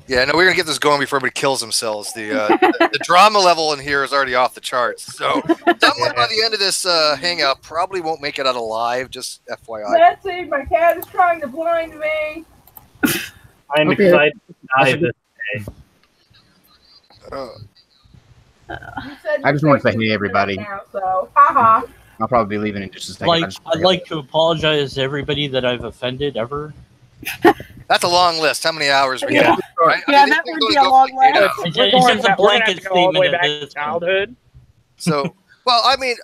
Yeah, no, we're gonna get this going before everybody kills themselves. The drama level in here is already off the charts. So someone by the end of this hangout probably won't make it out alive. Just FYI. Betsy, my cat is trying to blind me. I'm excited to die this day. I just want to say hey, everybody. Now, so, haha. I'll probably be leaving in just a second. I'd like to apologize to everybody that I've offended ever. That's a long list. How many hours we have? Right? Yeah, that would be a long list. It's just a blanket statement back at to this childhood. So, well, I mean,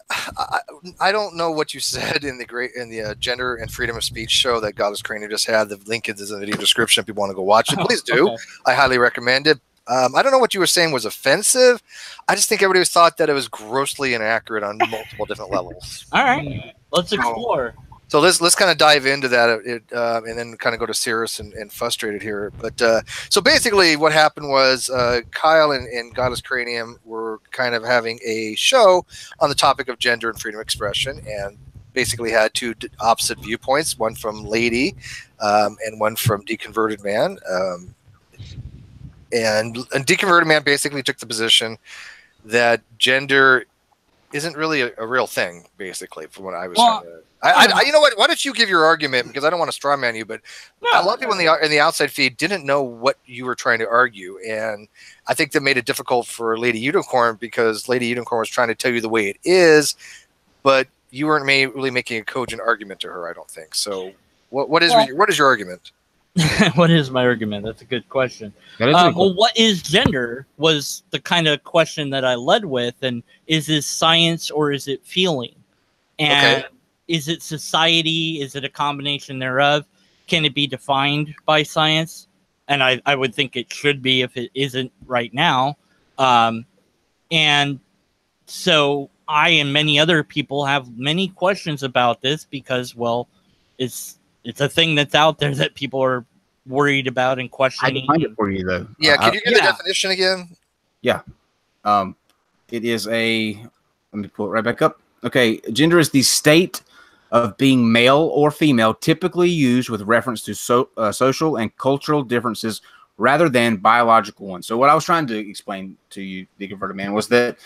I don't know what you said in the Gender and Freedom of Speech show that Godless Cranium just had. The link is in the video description if you want to go watch it. Please do. Okay. I highly recommend it. I don't know what you were saying was offensive. I just think everybody thought that it was grossly inaccurate on multiple different levels. All right, let's explore. So let's kind of dive into that and then kind of go to Cirrus and Frustrated here. But so basically what happened was Kyle and Godless Cranium were kind of having a show on the topic of gender and freedom of expression, and basically had two opposite viewpoints, one from Lady and one from Deconverted Man. And Deconverted Man basically took the position that gender isn't really a real thing, basically, from what I was you know what? Why don't you give your argument? Because I don't want to straw man you, but a lot of people in the outside feed didn't know what you were trying to argue, and I think that made it difficult for Lady Unicorn, because Lady Unicorn was trying to tell you the way it is, but you weren't really making a cogent argument to her. I don't think so. What is your argument? What is my argument? That's a good question. Well, what is gender was the kind of question that I led with, and is this science or is it feeling? And is it society? Is it a combination thereof? Can it be defined by science? And I would think it should be if it isn't right now. And so I and many other people have many questions about this because, well, it's a thing that's out there that people are worried about and questioning. I can find it for you, though. Yeah, can you give the definition again? Yeah. It is let me pull it right back up. Okay, gender is the state of being male or female, typically used with reference to social and cultural differences rather than biological ones. So what I was trying to explain to you, the Converted Man, was that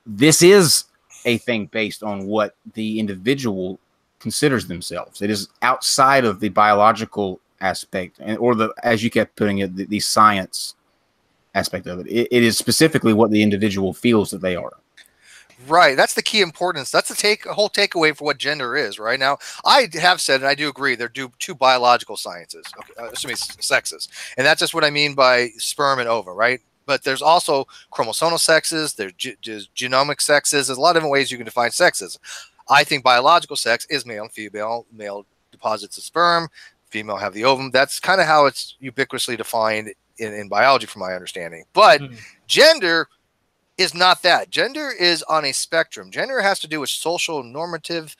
this is a thing based on what the individual considers themselves. It is outside of the biological aspect, or the, as you kept putting it, the science aspect of it. It is specifically what the individual feels that they are. Right, that's the key importance. That's the whole takeaway for what gender is. Right now, I have said, and I do agree, they're two biological sciences, assuming sexes, and that's just what I mean by sperm and ova, right? But there's also chromosomal sexes, there's genomic sexes. There's a lot of different ways you can define sexes. I think biological sex is male and female. Male deposits the sperm, female have the ovum. That's kind of how it's ubiquitously defined in biology, from my understanding. But gender is not that. Gender is on a spectrum. Gender has to do with social normative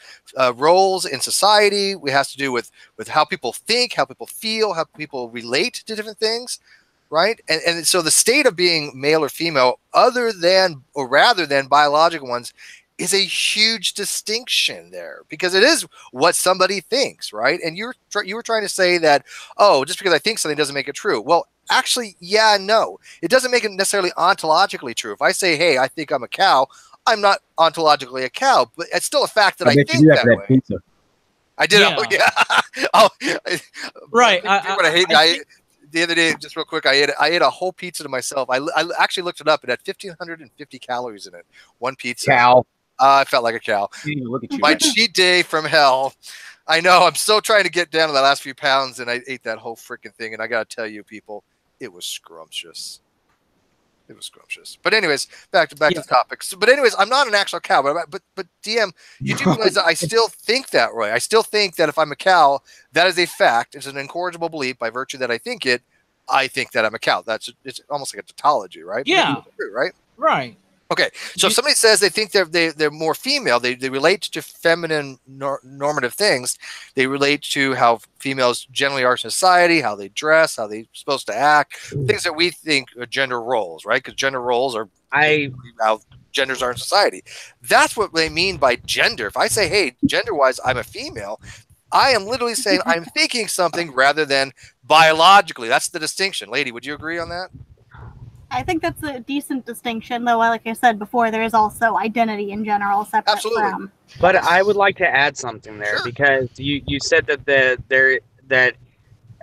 roles in society. It has to do with how people think, how people feel, how people relate to different things, right? And so the state of being male or female, other than or rather than biological ones, is a huge distinction there, because it is what somebody thinks, right? And you were trying to say that, oh, just because I think something doesn't make it true. Well, actually, yeah, no. It doesn't make it necessarily ontologically true. If I say, hey, I think I'm a cow, I'm not ontologically a cow, but it's still a fact that I think that way. Pizza. I did. Yeah. Right. The other day, just real quick, I ate a whole pizza to myself. I actually looked it up. It had 1,550 calories in it. One pizza. Cow. I felt like a cow. Look at you, my cheat day from hell. I know. I'm still trying to get down to the last few pounds, and I ate that whole freaking thing. And I got to tell you, people, it was scrumptious. It was scrumptious. But anyways, back to the topic. So, but anyways, I'm not an actual cow, but DM, you do realize that I still think that way. I still think that if I'm a cow, that is a fact. It's an incorrigible belief by virtue that I think it. I think that I'm a cow. It's almost like a tautology, right? Yeah. Right. Right. Okay, so if somebody says they think they're more female, they relate to feminine normative things. They relate to how females generally are in society, how they dress, how they're supposed to act, things that we think are gender roles, right? Because gender roles are how genders are in society. That's what they mean by gender. If I say, hey, gender-wise, I'm a female, I am literally saying I'm thinking something rather than biologically. That's the distinction. Lady, would you agree on that? I think that's a decent distinction, though. Like I said before, there is also identity in general separate Absolutely. from. But I would like to add something there because you said that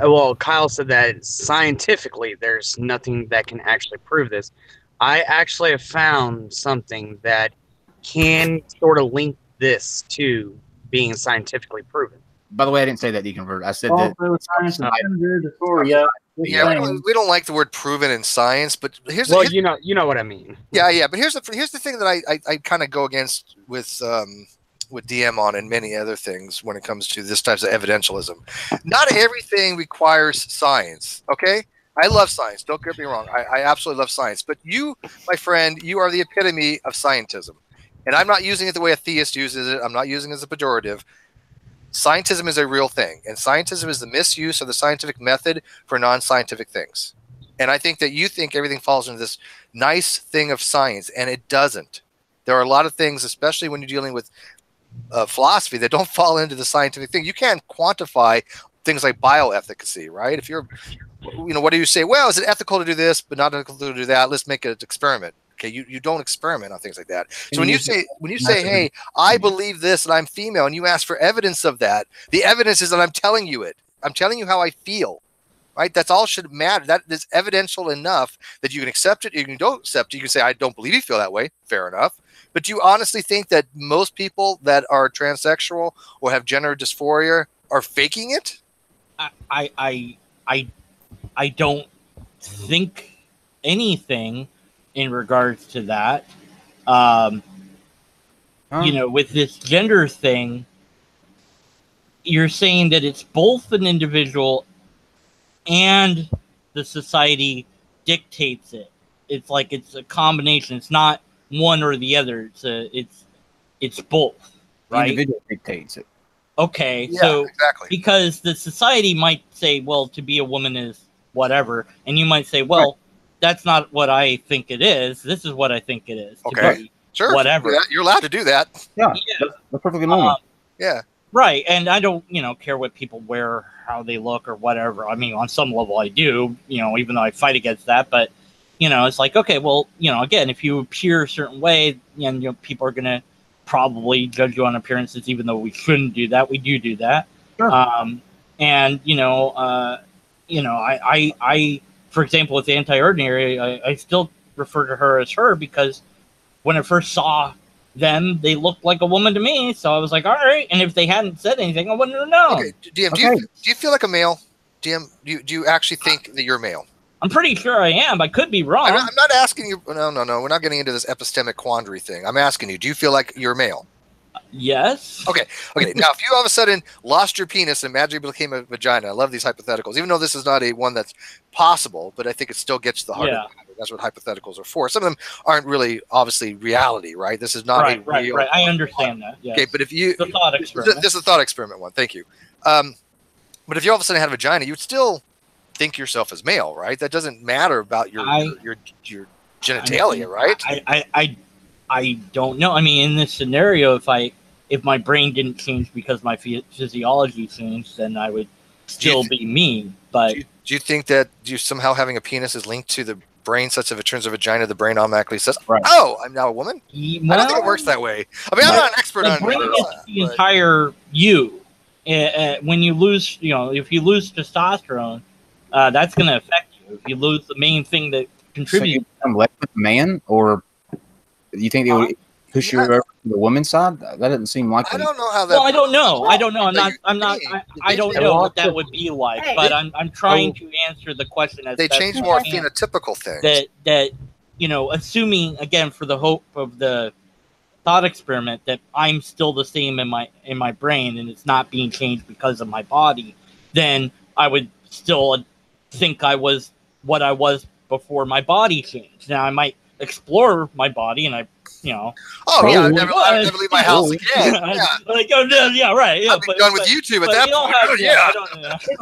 well, Kyle said that scientifically there's nothing that can actually prove this. I actually have found something that can sort of link this to being scientifically proven. By the way, I didn't say that, deconvert. I said Also, that. science is dysphoria. Yeah, we don't like the word proven in science, but here's you know what I mean. Yeah. But here's the thing that I kind of go against with DM on and many other things when it comes to this type of evidentialism. Not everything requires science. Okay, I love science. Don't get me wrong. I absolutely love science. But you, my friend, you are the epitome of scientism, and I'm not using it the way a theist uses it. I'm not using it as a pejorative. Scientism is a real thing, and scientism is the misuse of the scientific method for non-scientific things. And I think that you think everything falls into this nice thing of science, and it doesn't. There are a lot of things, especially when you're dealing with philosophy, that don't fall into the scientific thing. You can't quantify things like bioefficacy, right? If you're, what do you say? Well, is it ethical to do this, but not ethical to do that? Let's make an experiment. Okay, you don't experiment on things like that. So when you say, hey, I believe this and I'm female, and you ask for evidence of that, the evidence is that I'm telling you it. I'm telling you how I feel, right? That's all should matter. That is evidential enough that you can accept it. You can don't accept it. You can say, I don't believe you feel that way. Fair enough. But do you honestly think that most people that are transsexual or have gender dysphoria are faking it? I don't think anything in regards to that. With this gender thing, you're saying that it's both an individual and the society dictates it. It's like it's a combination. It's not one or the other. It's both, right? The individual dictates it. Okay, Yeah, so exactly. because the society might say, well, to be a woman is whatever, and you might say, well, that's not what I think it is. This is what I think it is. Okay, sure, whatever. You're allowed to do that. Yeah. That's perfectly normal. Yeah. Right, and I don't, care what people wear, how they look, or whatever. I mean, on some level, I do, even though I fight against that. But, it's like, okay, well, again, if you appear a certain way, people are going to probably judge you on appearances, even though we shouldn't do that. We do that. Sure. I for example, with the anti-ordinary, I still refer to her as her because when I first saw them, they looked like a woman to me. So I was like, all right. And if they hadn't said anything, I wouldn't have known. Okay, DM, do you feel like a male? DM, do you actually think that you're male? I'm pretty sure I am. I could be wrong. I'm not asking you. No. We're not getting into this epistemic quandary thing. I'm asking you, do you feel like you're male? Yes. Okay. Now, if you all of a sudden lost your penis and magically became a vagina, I love these hypotheticals, even though this is not one that's possible, but I think it still gets to the heart of the matter. That's what hypotheticals are for. Some of them aren't really, obviously, reality, right? This is not a real. Right. I understand that. Yes. Okay, but if you, the thought experiment. This is a thought experiment one. Thank you. But if you all of a sudden had a vagina, you would still think yourself as male, right? That doesn't matter about your genitalia, right? I don't know. I mean, in this scenario, if my brain didn't change because my physiology changed, then I would still be me. But do you think that somehow having a penis is linked to the brain, such that if it turns a vagina, the brain automatically says, "Oh, I'm now a woman"? I don't think it works that way. I mean, I'm not an expert on brain. It's the entire you. When you lose, if you lose testosterone, that's going to affect you. If you lose the main thing that contributes, so you become less of a man, or you think they would push you over to the woman's side? That doesn't seem like. I don't know how that. Well, I don't know. I don't know. I don't know what that would be like. But I'm trying to answer the question as they change more phenotypical things. That assuming again for the hope of the thought experiment that I'm still the same in my brain and it's not being changed because of my body, then I would still think I was what I was before my body changed. Now I might explore my body and I I'd never leave my house again. Yeah. Like, right. Yeah, I'd be done with YouTube at that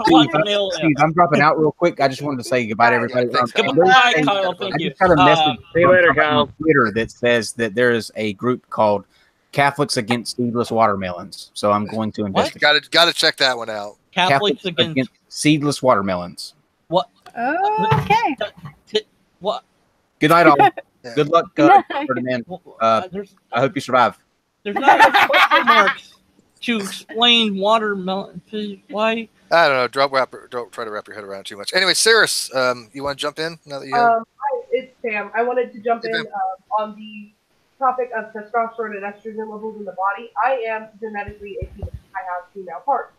point. Steve, I'm dropping out real quick. I just wanted to say goodbye to everybody. Goodbye, Kyle. Thank you. I just got a message see you later, Kyle. on Twitter that says that there is a group called Catholics against seedless watermelons. So I'm going to investigate. Got to check that one out. Catholics against seedless watermelons. What? Okay. What? Good night, all. Yeah. Good luck, Ferdinand. I hope you survive. There's not enough question marks to explain watermelon. Why? I don't know. Don't try to wrap your head around it too much. Anyway, Cirrus, you want to jump in now that you have? Hi, it's Sam. I wanted to jump in on the topic of testosterone and estrogen levels in the body. I am genetically a female. I have female parts.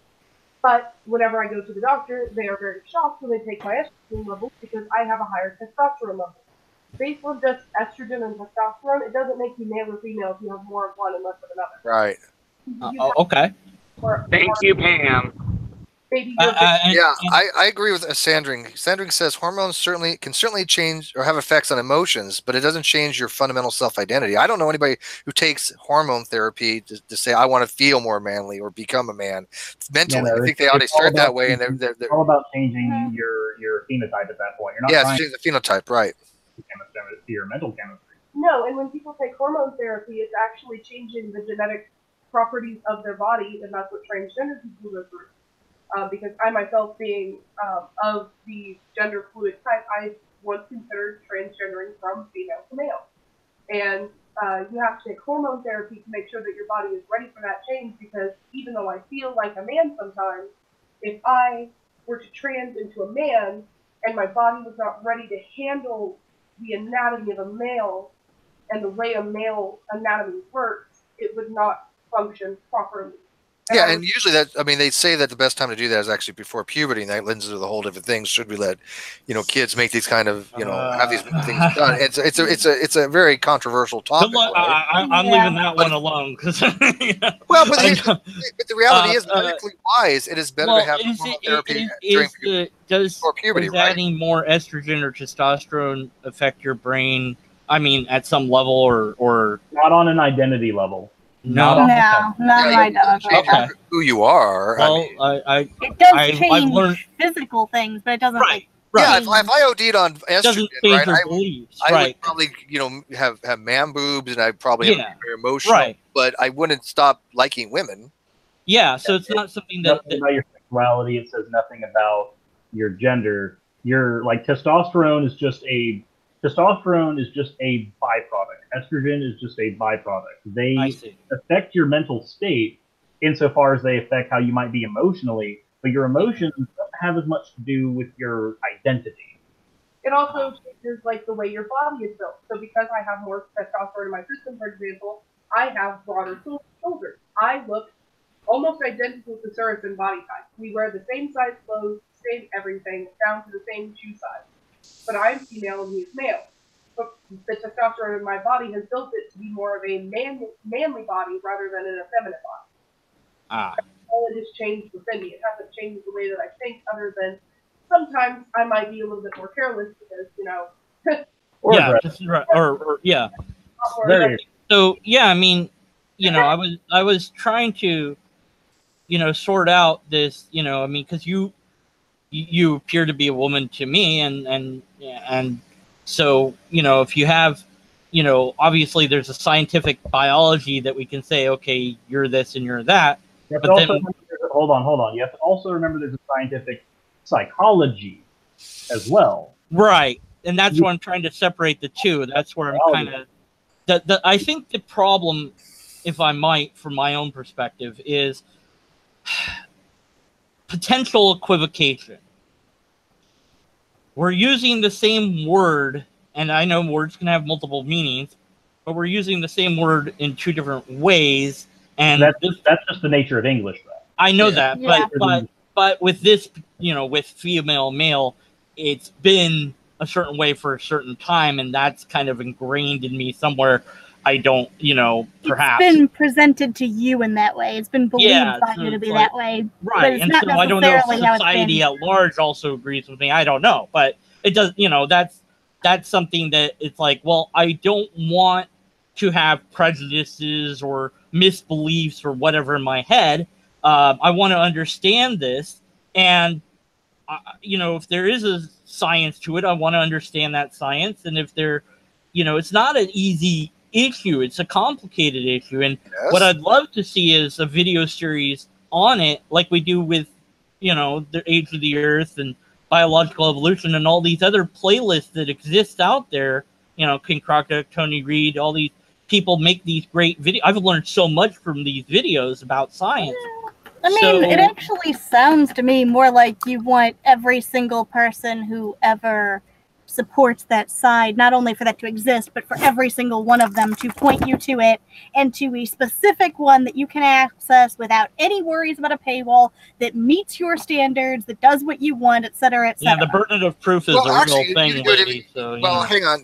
But whenever I go to the doctor, they are very shocked when they take my estrogen levels because I have a higher testosterone level. Based on just estrogen and testosterone, it doesn't make you male or female if you have more of one and less of another. Right. Okay. Thank you, Pam. I agree with Sandring. Sandring says hormones can certainly change or have effects on emotions, but it doesn't change your fundamental self-identity. I don't know anybody who takes hormone therapy to say I want to feel more manly or become a man. Mentally, I think they already start that way, and they're all about changing your phenotype at that point. You're not it's changing the phenotype, right? Your mental chemistry. No, and when people take hormone therapy, it's actually changing the genetic properties of their body, and that's what transgender people go through. Because I myself, being of the gender fluid type, I was considered transgendering from female to male. And you have to take hormone therapy to make sure that your body is ready for that change, because even though I feel like a man sometimes, if I were to trans into a man and my body was not ready to handle the anatomy of a male and the way a male anatomy works, it would not function properly. And usually they say that the best time to do that is actually before puberty, and that lends into the whole different things. Should we let, kids make these kind of, have these things done? It's a very controversial topic. Right? I'm leaving that one alone because. Well, but the reality is, medically wise, it is better to have hormone therapy before puberty. Does adding more estrogen or testosterone affect your brain? I mean, at some level, or not on an identity level. No, I don't. Okay. Who you are. Well, it does change physical things, but it doesn't. Right. Yeah, if I OD'd on estrogen, I would probably, have man boobs, and I'd probably have very emotional, but I wouldn't stop liking women. Yeah, so it's not something that about your sexuality. It says nothing about your gender. Your testosterone is just a byproduct. Estrogen is just a byproduct. They affect your mental state insofar as they affect how you might be emotionally, but your emotions don't have as much to do with your identity. It also changes the way your body is built. So because I have more testosterone in my system, for example, I have broader shoulders. I look almost identical to Cirrus in body type. We wear the same size clothes, same everything, down to the same shoe size. But I'm female and he's male. But the testosterone in my body has built it to be more of a manly body rather than an effeminate body. All it has changed within me. It hasn't changed the way that I think, other than sometimes I might be a little bit more careless because, So I mean, I was trying to, sort out this, because you appear to be a woman to me, and so if you have, obviously there's a scientific biology that we can say, okay, you're this and you're that. But then hold on. You have to also remember there's a scientific psychology as well. Right, and that's where I'm trying to separate the two. That's where I'm kind of. I think the problem, if I might, from my own perspective, is potential equivocation. We're using the same word, and I know words can have multiple meanings, but we're using the same word in two different ways. And that's just the nature of English, though. I know that, but with this, with female, male, it's been a certain way for a certain time, and that's kind of ingrained in me somewhere. I don't, perhaps. It's been presented to you in that way. It's been believed by you to be that way. Right, and so I don't know if society at large also agrees with me. I don't know, but it does, that's something that it's like, well, I don't want to have prejudices or misbeliefs or whatever in my head. I want to understand this, and if there is a science to it, I want to understand that science. And if there, it's not an easy issue. It's a complicated issue. And what I'd love to see is a video series on it, like we do with, you know, the Age of the Earth and Biological Evolution and all these other playlists that exist out there. You know, King Crockett, Tony Reed, all these people make these great videos. I've learned so much from these videos about science. I mean, it actually sounds to me more like you want every single person who ever supports that side, not only for that to exist, but for every single one of them to point you to it and to a specific one that you can access without any worries about a paywall, that meets your standards, that does what you want, et cetera, et cetera. Yeah, the burden of proof is a real thing, lady. So, well, hang on.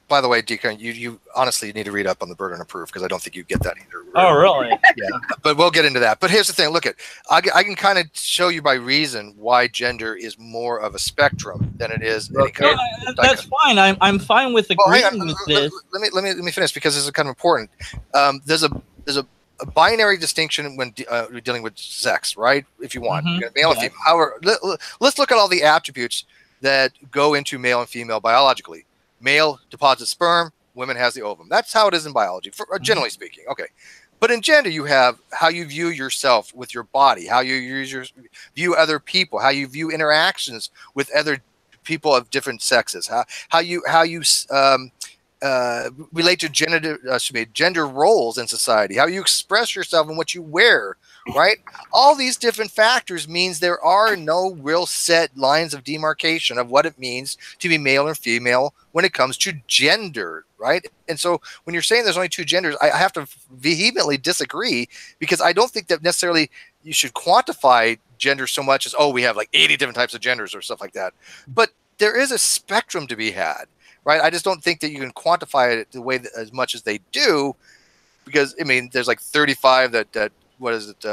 By the way, Deacon, you honestly need to read up on the burden of proof, because I don't think you get that either. Oh, really? Yeah, but we'll get into that. But here's the thing. Look, I can kind of show you by reason why gender is more of a spectrum than it is any kind of that's fine. I'm fine with agreeing with this. Let me finish, because this is kind of important. There's a binary distinction when dealing with sex, right? If you want, male and female. However, let's look at all the attributes that go into male and female biologically. Male deposits sperm, women has the ovum. That's how it is in biology, generally speaking. Okay. But in gender, you have how you view yourself with your body, how you view other people, how you view interactions with other people of different sexes, how you relate to gender roles in society, how you express yourself and what you wear, right? All these different factors means there are no real set lines of demarcation of what it means to be male or female when it comes to gender, right? And so when you're saying there's only two genders, I have to vehemently disagree, because I don't think that necessarily you should quantify gender so much as, oh, we have like 80 different types of genders or stuff like that. But there is a spectrum to be had, right? I just don't think that you can quantify it the way that, as much as they do, because I mean, there's like 35 that what is it?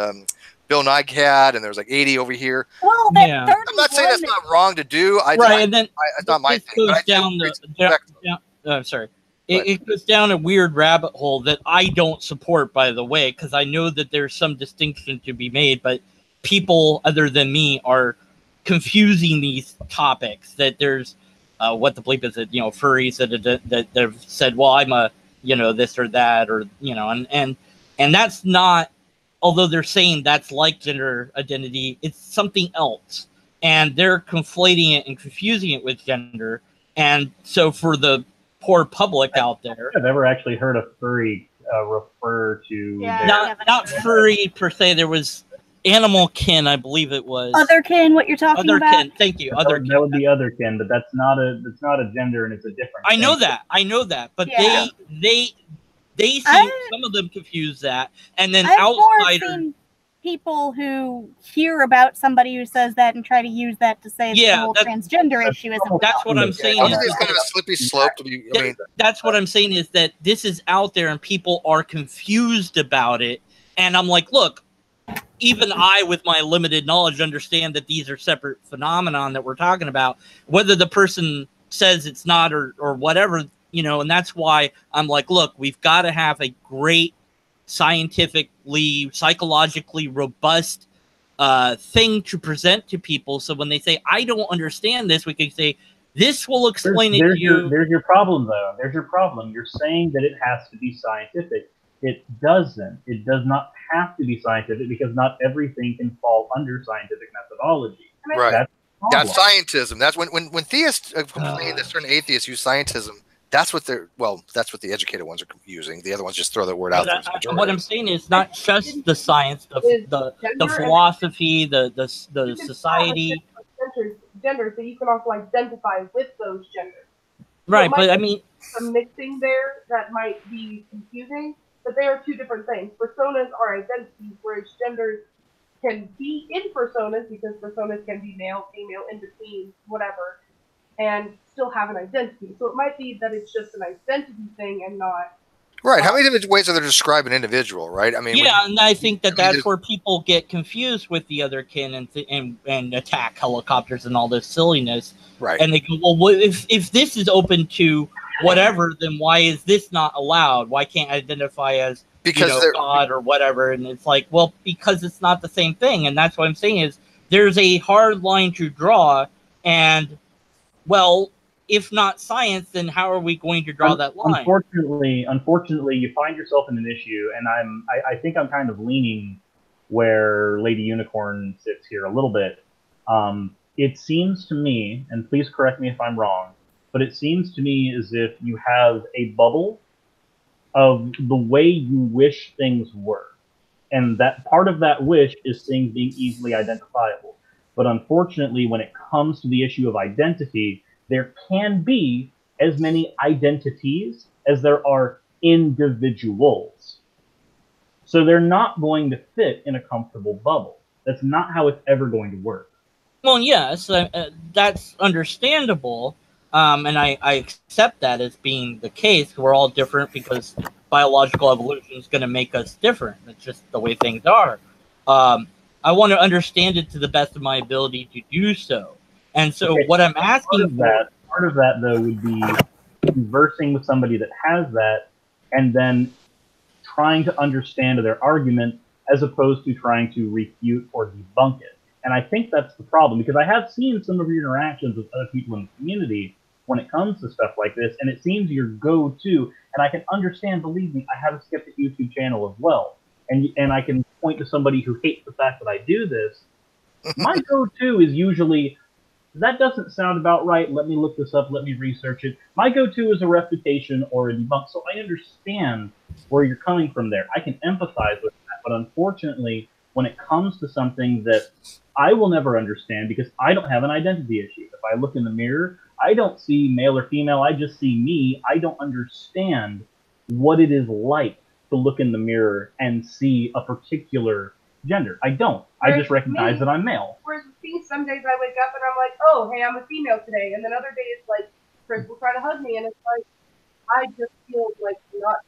Bill Nye had, and there's like 80 over here. Well, I'm not saying that's not wrong to do. And then it's not my thing. Goes down I'm sorry. It goes down a weird rabbit hole that I don't support, by the way, because I know that there's some distinction to be made, but people other than me are confusing these topics. That there's what the bleep is it? You know, furries that have said, well, I'm a, you know, this or that, or, you know, and that's not. Although they're saying that's like gender identity, it's something else, and they're conflating it and confusing it with gender. And so for the poor public out there, I've never actually heard a furry refer to not furry per se. There was animal kin, I believe it was otherkin. What you're talking about? Otherkin. Thank you. Otherkin. That would be otherkin, but that's not a gender, and it's a different. I know that, but they see some of them confuse that, and then outsiders. People who hear about somebody who says that and try to use that to say the whole transgender issue isn't. That's what I'm saying. It's kind of a slippery slope to be. I mean, that's what I'm saying is that this is out there and people are confused about it, and I'm like, look, even I, with my limited knowledge, understand that these are separate phenomenon that we're talking about. Whether the person says it's not or whatever. You know, and that's why I'm like, look, we've got to have a great scientifically, psychologically robust thing to present to people. So when they say, I don't understand this, we can say, this will explain it to you. There's your problem, though. There's your problem. You're saying that it has to be scientific. It doesn't. It does not have to be scientific, because not everything can fall under scientific methodology. Right. That's scientism. That's when theists complain that certain atheists use scientism. That's what that's what the educated ones are using. The other ones just throw that word out there. What I'm saying is not just the science, the philosophy, the society. Gender, so you can also identify with those genders. Right, but I mean, some mixing there that might be confusing, but they are two different things. Personas are identities, whereas genders can be in personas, because personas can be male, female, in between, whatever, and still have an identity. So it might be that it's just an identity thing and not. Right. How many different ways are there to describe an individual, right? I mean, and I think that's where people get confused with the other kin and attack helicopters and all this silliness. Right. And they go, well, if this is open to whatever, then why is this not allowed? Why can't I identify as God or whatever? And it's like, well, because it's not the same thing. And that's what I'm saying is there's a hard line to draw. And, well, if not science, then how are we going to draw that line? Unfortunately, you find yourself in an issue, and I think I'm kind of leaning where Lady Unicorn sits here a little bit. It seems to me, and please correct me if I'm wrong, but it seems to me as if you have a bubble of the way you wish things were. And that part of that wish is things being easily identifiable. But unfortunately, when it comes to the issue of identity, there can be as many identities as there are individuals. So they're not going to fit in a comfortable bubble. That's not how it's ever going to work. Well, yes, that's understandable. And I accept that as being the case. We're all different because biological evolution is going to make us different. It's just the way things are. I want to understand it to the best of my ability to do so. And so what I'm asking part of that though would be conversing with somebody that has that and then trying to understand their argument as opposed to trying to refute or debunk it. And I think that's the problem, because I have seen some of your interactions with other people in the community when it comes to stuff like this, and it seems your go-to, and I can understand, believe me, I have a Skeptic YouTube channel as well, and I can point to somebody who hates the fact that I do this. My go-to is usually, that doesn't sound about right, let me look this up, let me research it. My go-to is a refutation or a debunk, so I understand where you're coming from there. I can empathize with that, but unfortunately, when it comes to something that I will never understand because I don't have an identity issue. If I look in the mirror, I don't see male or female, I just see me. I don't understand what it is like to look in the mirror and see a particular gender. I don't. I just recognize that I'm male. Whereas with me, some days I wake up and I'm like, oh, hey, I'm a female today. And then other days, like, Chris will try to hug me and it's like, I just feel like not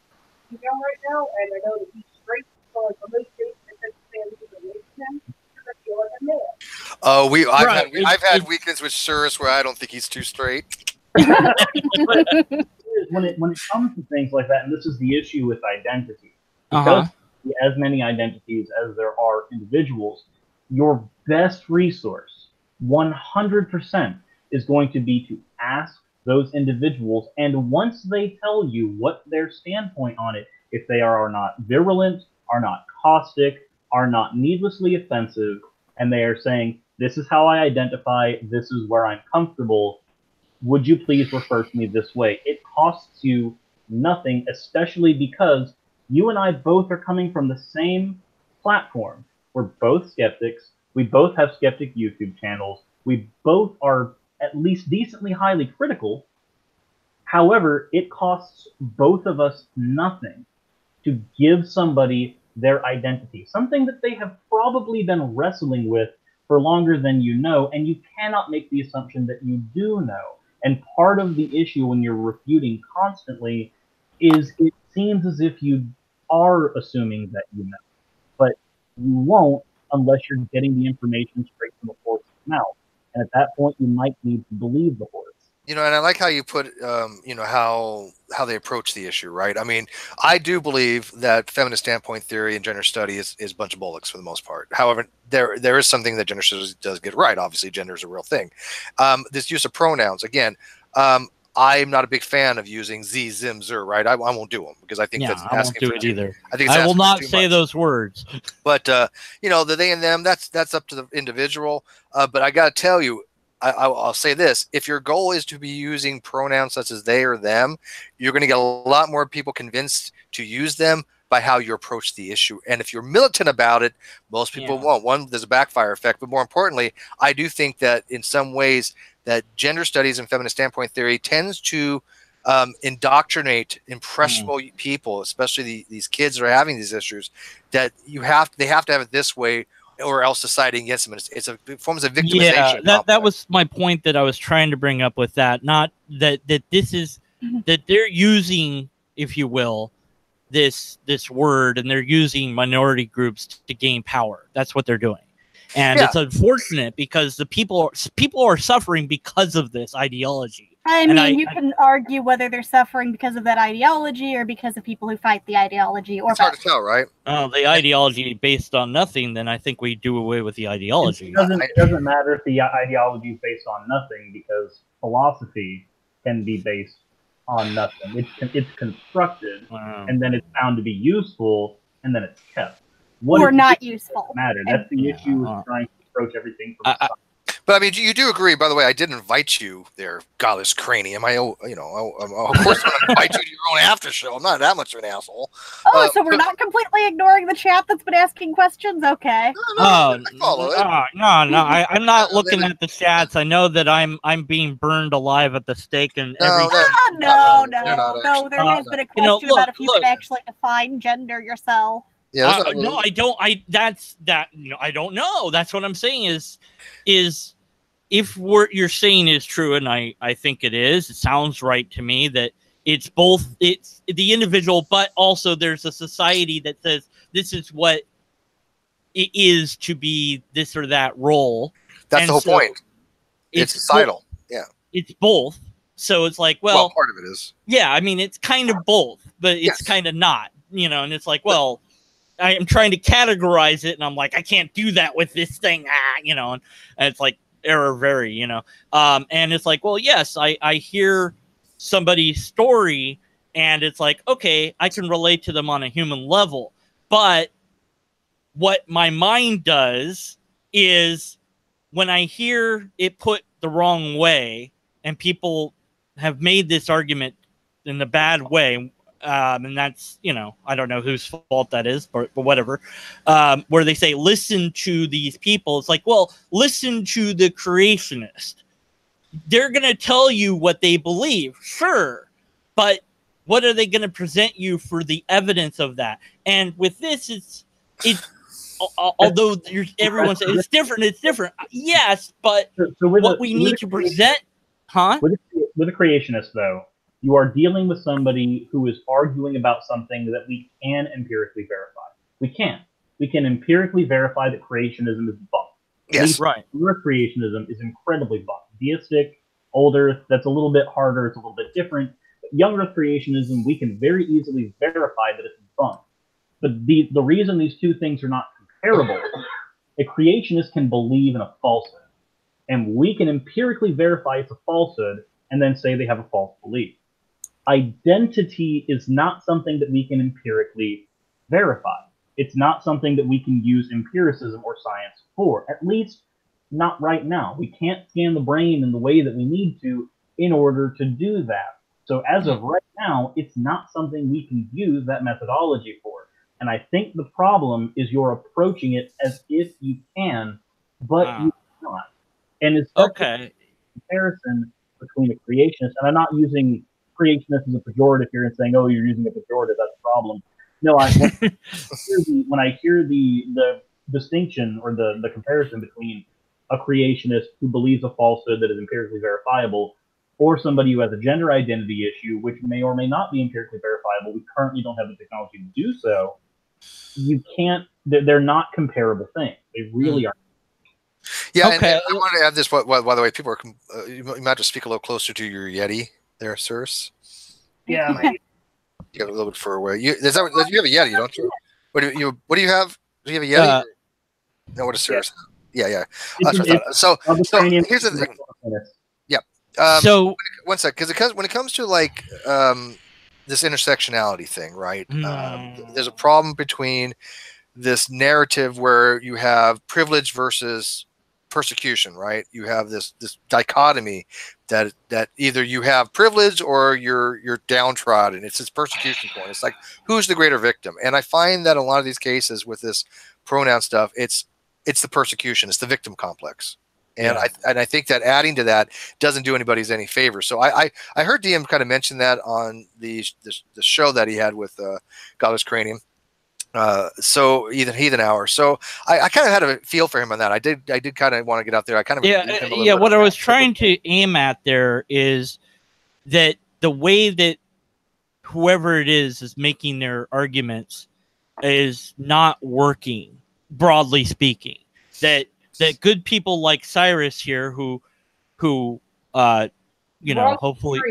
female right now, and I know that he's straight, so like on those days I tend to stand away from him because I feel like I'm male. Oh, I've had weekends with Cirrus where I don't think he's too straight. When it comes to things like that, and this is the issue with identity, because as many identities as there are individuals, your best resource, 100%, is going to be to ask those individuals, and once they tell you what their standpoint on it, if they are not virulent, are not caustic, are not needlessly offensive, and they are saying, this is how I identify, this is where I'm comfortable, would you please refer to me this way? It costs you nothing, especially because you and I both are coming from the same platform. We're both skeptics. We both have skeptic YouTube channels. We both are at least decently highly critical. However, it costs both of us nothing to give somebody their identity, something that they have probably been wrestling with for longer than you know, and you cannot make the assumption that you do know. And part of the issue when you're refuting constantly is it seems as if you are assuming that you know, but you won't unless you're getting the information straight from the horse's mouth. And at that point, you might need to believe the horse. You know, and I like how you put, you know, how they approach the issue, right? I mean, I do believe that feminist standpoint theory and gender study is a bunch of bollocks for the most part. However, there is something that gender studies does get right. Obviously, gender is a real thing. This use of pronouns, again, I'm not a big fan of using Z, Zim, Zer, right? I won't do them because I think that's I won't do it either. I think I will not say those words. But you know, the they and them, that's up to the individual. But I got to tell you, I'll say this: if your goal is to be using pronouns such as they or them, you're going to get a lot more people convinced to use them by how you approach the issue. And if you're militant about it, most people won't. One, there's a backfire effect, but more importantly, I do think that in some ways that gender studies and feminist standpoint theory tends to indoctrinate impressionable people, especially these kids that are having these issues, that they have to have it this way, or else society against them. It forms a victimization. Yeah, that was my point that I was trying to bring up with that. Not that this is that they're using, if you will, this word, and they're using minority groups to gain power. That's what they're doing. And it's unfortunate because the people are suffering because of this ideology. I mean, you can argue whether they're suffering because of that ideology or because of people who fight the ideology. Or it's hard to tell, right? Oh, the ideology based on nothing, then I think we do away with the ideology. It doesn't matter if the ideology is based on nothing, because philosophy can be based on nothing. It's constructed, and then it's found to be useful, and then it's kept. Or not useful. Matter. That's the issue with trying to approach everything from the side. But I mean, you do agree. By the way, I did invite you there, Godless Cranium. Of course, I'm going to invite you to your own after show. I'm not that much of an asshole. Oh, so we're not completely ignoring the chat that's been asking questions. Okay. No, I'm not looking at the chats. I know that I'm being burned alive at the stake and everything. No. There has been a question about if you can actually define gender yourself. Yeah, no, I don't. I don't know. That's what I'm saying is if what you're saying is true, and I think it is. It sounds right to me that it's both. It's the individual, but also there's a society that says this is what it is to be this or that role. That's the whole point. It's societal. Yeah, it's both. So it's like, well, part of it is. Yeah, I mean, it's kind of both, but it's kind of not. And it's like, well. I am trying to categorize it, and I'm like, I can't do that with this thing, and it's like error very, and it's like, well, yes, I hear somebody's story, and it's like, okay, I can relate to them on a human level, but what my mind does is when I hear it put the wrong way, and people have made this argument in the bad way, and that's, I don't know whose fault that is, but whatever, where they say, listen to these people. It's like, well, listen to the creationist. They're going to tell you what they believe. Sure. But what are they going to present you for the evidence of that? And with this, it's although everyone says it's different. Yes. But what we need to present, with a creationist though, you are dealing with somebody who is arguing about something that we can empirically verify. We can. We can empirically verify that creationism is bunk. Yes, right. Newer creationism is incredibly bunk. Deistic, older, that's a little bit harder. It's a little bit different. But young Earth creationism, we can very easily verify that it's bunk. But the reason these two things are not comparable, a creationist can believe in a falsehood. And we can empirically verify it's a falsehood and then say they have a false belief. Identity is not something that we can empirically verify. It's not something that we can use empiricism or science for, at least not right now. We can't scan the brain in the way that we need to in order to do that. So as of right now, it's not something we can use that methodology for. And I think the problem is you're approaching it as if you can, but you cannot. And it's a comparison between a creationist, and I'm not using creationist as a pejorative here and saying, oh, you're using a pejorative, that's a problem. No, when I hear the distinction or the comparison between a creationist who believes a falsehood that is empirically verifiable or somebody who has a gender identity issue, which may or may not be empirically verifiable, we currently don't have the technology to do so, you can't, they're not comparable things. They really are. Yeah, and I want to add this, by the way, people are, you might have to speak a little closer to your Yeti there, sirs. Yeah, you got a little bit further away. You have a Yeti, don't you? What do you have? Do you have a Yeti? No, what is sirs? Yeah. So here's the thing. Yeah. So one sec, because when it comes to like this intersectionality thing, right? There's a problem between this narrative where you have privilege versus persecution, right? You have this dichotomy that either you have privilege or you're downtrodden. It's this persecution point. It's like, who's the greater victim? And I find that a lot of these cases with this pronoun stuff, it's the persecution, it's the victim complex. And I think that adding to that doesn't do anybody's any favor. So I heard DM kind of mention that on the show that he had with Godless Cranium. So Heathen Hour. So I kind of had a feel for him on that. I did kind of want to get out there. I kind of what I was trying to aim at there is that the way that whoever it is making their arguments is not working, broadly speaking. That good people like Cyrus here who you know, hopefully.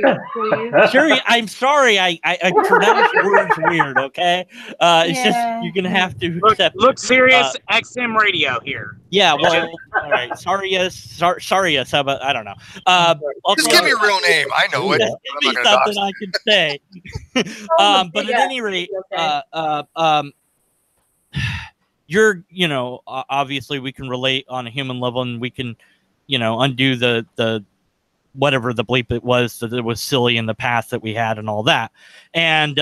Siri, I'm sorry, I pronounce words weird. Okay, it's just you're gonna have to accept. Look, serious XM radio here. Yeah, well, all right. Sorry, yes. How about I don't know. Just give me your real name. I know it. Give me something I can say. But at any rate, you're, you know, obviously we can relate on a human level, and we can, you know, undo the whatever the bleep it was that it was silly in the past that we had and all that. And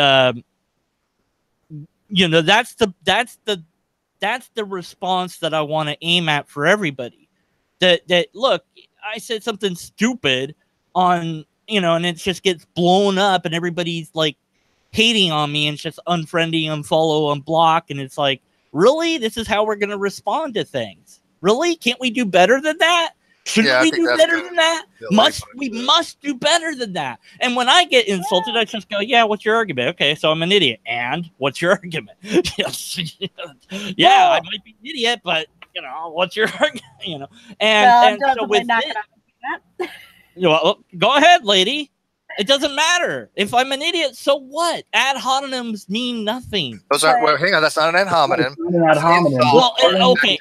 you know, that's the response that I want to aim at for everybody. That look, I said something stupid on, you know, and it just gets blown up and everybody's like hating on me and it's just unfriending, unfollow, unblock, and it's like, really? This is how we're going to respond to things? Really? Can't we do better than that? Shouldn't we do better than that? We must do better than that. And when I get insulted, I just go, yeah, what's your argument? Okay, so I'm an idiot. And what's your argument? Yeah, I might be an idiot, but, you know, what's your argument? You know, and so with it, you know, go ahead, lady. It doesn't matter. If I'm an idiot, so what? Ad hominems mean nothing. Those are, well, hang on, that's not an ad hominem. Well, okay.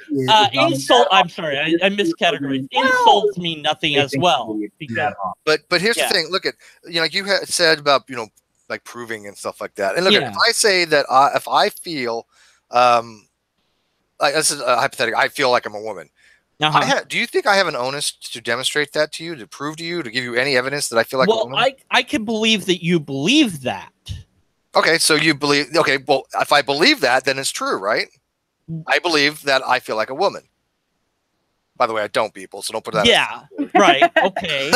Insult. I'm sorry, I miscategorized. Insults mean nothing as well. Because, but here's the thing. Look at, you know, like you had said about, you know, like proving and stuff like that. And look at, if I say that if I feel, like this is hypothetical, I feel like I'm a woman. Do you think I have an onus to demonstrate that to you, to prove to you, to give you any evidence that I feel like a woman? Well, I can believe that you believe that. Okay, so you believe, okay, well, if I believe that, then it's true, right? I believe that I feel like a woman. By the way, I don't, people, so don't put that. Yeah, right, okay.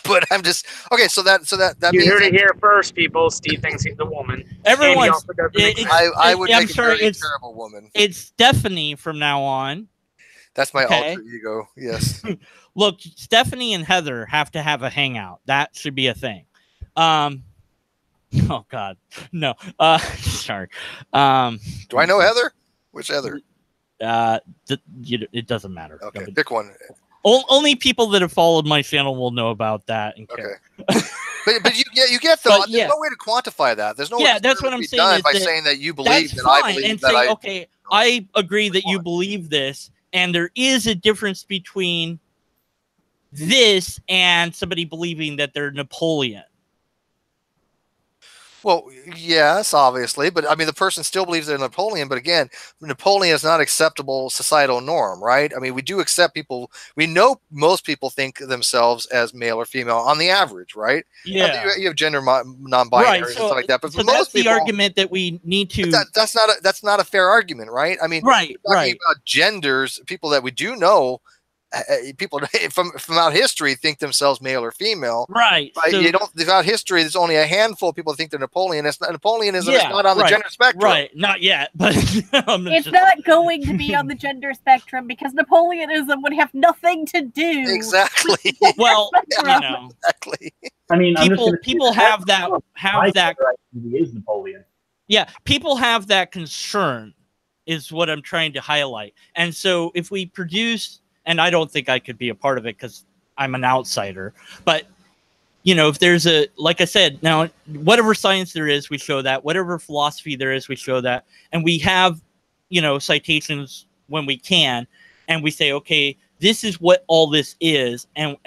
But I'm just, okay, so that you heard it here first, people. Steve thinks he's a woman. Everyone, I would make a very terrible woman. It's Stephanie from now on. That's my alter ego. Yes. Look, Stephanie and Heather have to have a hangout. That should be a thing. Oh God, no. Sorry. Do I know Heather? Which Heather? It doesn't matter. Okay, pick one. Only people that have followed my channel will know about that and care. Okay. but you get though. There's no way to quantify that. There's no way that's what I'm saying. By saying that you believe that I believe and that say, okay, I agree that you believe this. And there is a difference between this and somebody believing that they're Napoleon. Well, yes, obviously, but I mean, the person still believes they're Napoleon. But again, Napoleon is not acceptable societal norm, right? I mean, we do accept people. We know most people think themselves as male or female on the average, right? Yeah, you have gender non-binary and stuff like that. But so most that's people, the argument that we need to. That's not a fair argument, right? I mean, right. About genders, people that we do know. People from out history think themselves male or female, right? So, you don't. Throughout history, there's only a handful of people that think they're Napoleon. Napoleon is not on the gender spectrum, right? Not yet, but it's not going to be on the gender spectrum because Napoleonism would have nothing to do. Exactly. Well, you know, exactly. I mean, people have that. He is Napoleon. Yeah, people have that concern, is what I'm trying to highlight. And so, if we produce. And I don't think I could be a part of it because I'm an outsider. But, you know, if there's like I said, now, whatever science there is, we show that. Whatever philosophy there is, we show that. And we have, you know, citations when we can. And we say, okay, this is what all this is. And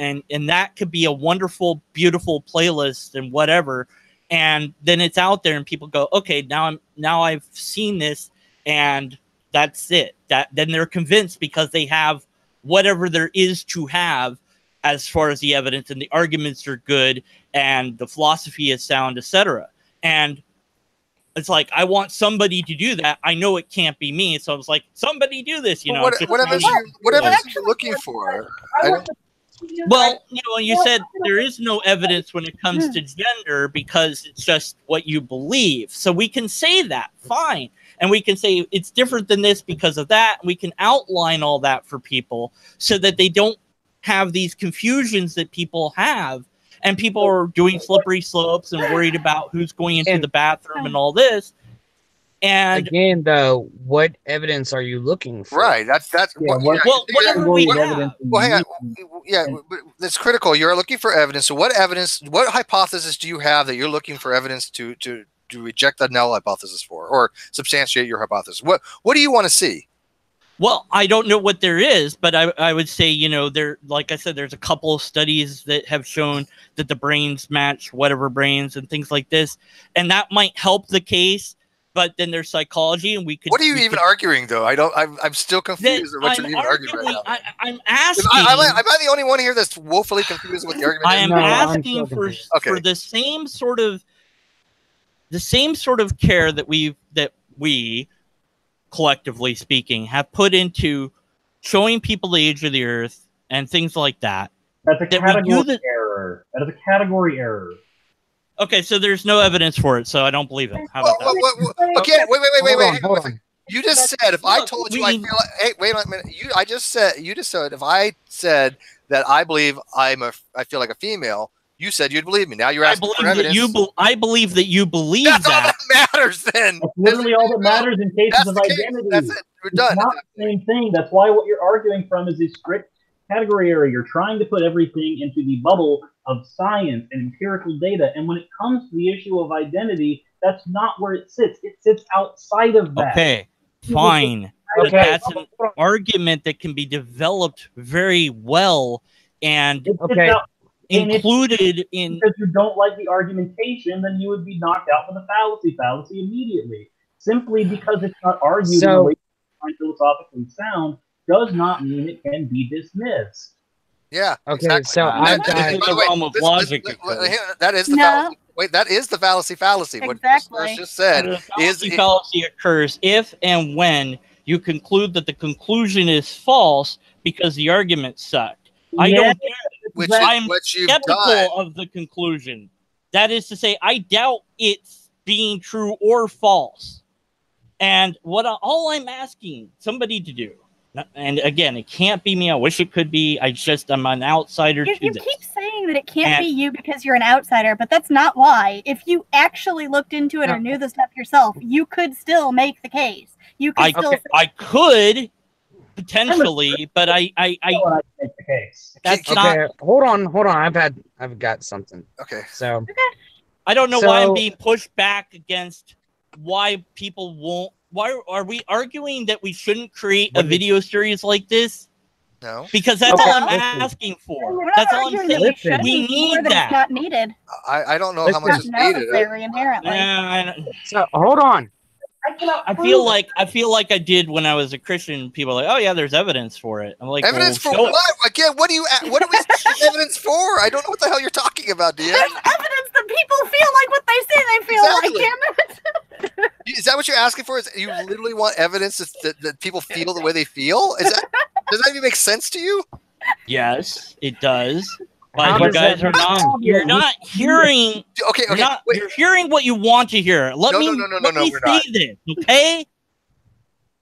that could be a wonderful, beautiful playlist and whatever. And then it's out there and people go, okay, now I've seen this and that's it. Then they're convinced because they have whatever there is to have as far as the evidence, and the arguments are good and the philosophy is sound, etc. And it's like, I want somebody to do that. I know it can't be me. So I was like, somebody do this, you know. Whatever you're looking for. Well, you know, you said there is no evidence when it comes to gender because it's just what you believe. So we can say that, fine. And we can say it's different than this because of that. We can outline all that for people so that they don't have these confusions that people have. And people are doing slippery slopes and worried about who's going into the bathroom and all this. And again, though, what evidence are you looking for? Right. That's whatever we have. Well, hang on. Yeah, but that's critical. You're looking for evidence. So, what evidence? What hypothesis do you have that you're looking for evidence to reject the null hypothesis for, or substantiate your hypothesis? What do you want to see? Well, I don't know what there is, but I would say, like I said, there's a couple of studies that have shown that the brains match whatever brains and things like this, and that might help the case. But then there's psychology, and we could. What are you even arguing, though? I'm still confused. What you're even arguing right now? I'm asking. Am I the only one here that's woefully confused with the argument? I am asking for the same sort of care that we, collectively speaking, have put into showing people the age of the Earth and things like that. That's a category error. That is a category error. Okay, so there's no evidence for it, so I don't believe it. How about that? Okay, wait. Hold on. You just said if I told you I feel like, hey, wait a minute. You just said if I said that I believe I feel like a female, you said you'd believe me. Now you're asking for evidence. I believe that you believe That's that. all that matters then. That's literally all that matters in cases of identity. That's it. We're done. It's not the same thing. That's why what you're arguing from is a strict category area. You're trying to put everything into the bubble of science and empirical data. And when it comes to the issue of identity, that's not where it sits. It sits outside of that. Okay, fine. Okay. That's an argument that can be developed very well and included in. Because you don't like the argumentation, then you would be knocked out with a fallacy immediately. Simply because it's not argued in a way that's philosophically sound does not mean it can be dismissed. Yeah. Okay. Exactly. So the realm of logic. That is the fallacy. Wait, that is the fallacy. Exactly. What Chris just said is fallacy occurs if and when you conclude that the conclusion is false because the argument sucked. I don't care. I'm skeptical of the conclusion. That is to say, I doubt it's being true or false. And all I'm asking somebody to do. And again, it can't be me. I wish it could be. I'm an outsider to this. You keep saying that it can't be you because you're an outsider, but that's not why. If you actually looked into it or knew the stuff yourself, you could still make the case. You could I could potentially, but I make the case. That's not. Hold on. I've got something. Okay. So I don't know why I'm being pushed back against why people won't. Why are we arguing that we shouldn't create a video series like this? No. Because that's all I'm asking for. That's all I'm saying. We need that. It's not needed. I don't know how much is needed. Inherently. So hold on. I feel like I did when I was a Christian. People are like, oh yeah, there's evidence for it. I'm like, evidence for what? Again, what do we evidence for? I don't know what the hell you're talking about, do you? There's evidence that people feel like what they say they feel like. Damn it. Is that what you're asking for? Is you literally want evidence that people feel the way they feel? Does that even make sense to you? Yes, it does. But you guys are not. You're not hearing. Okay. You're hearing what you want to hear. Let me say this, okay?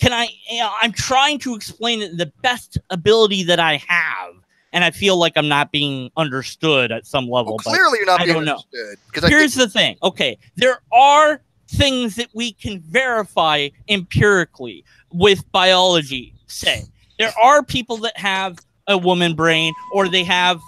I'm trying to explain it the best ability that I have, and I feel like I'm not being understood at some level. Well, clearly, you're not being understood. Here's the thing. Okay, there are things that we can verify empirically with biology. Say there are people that have a woman brain, or they have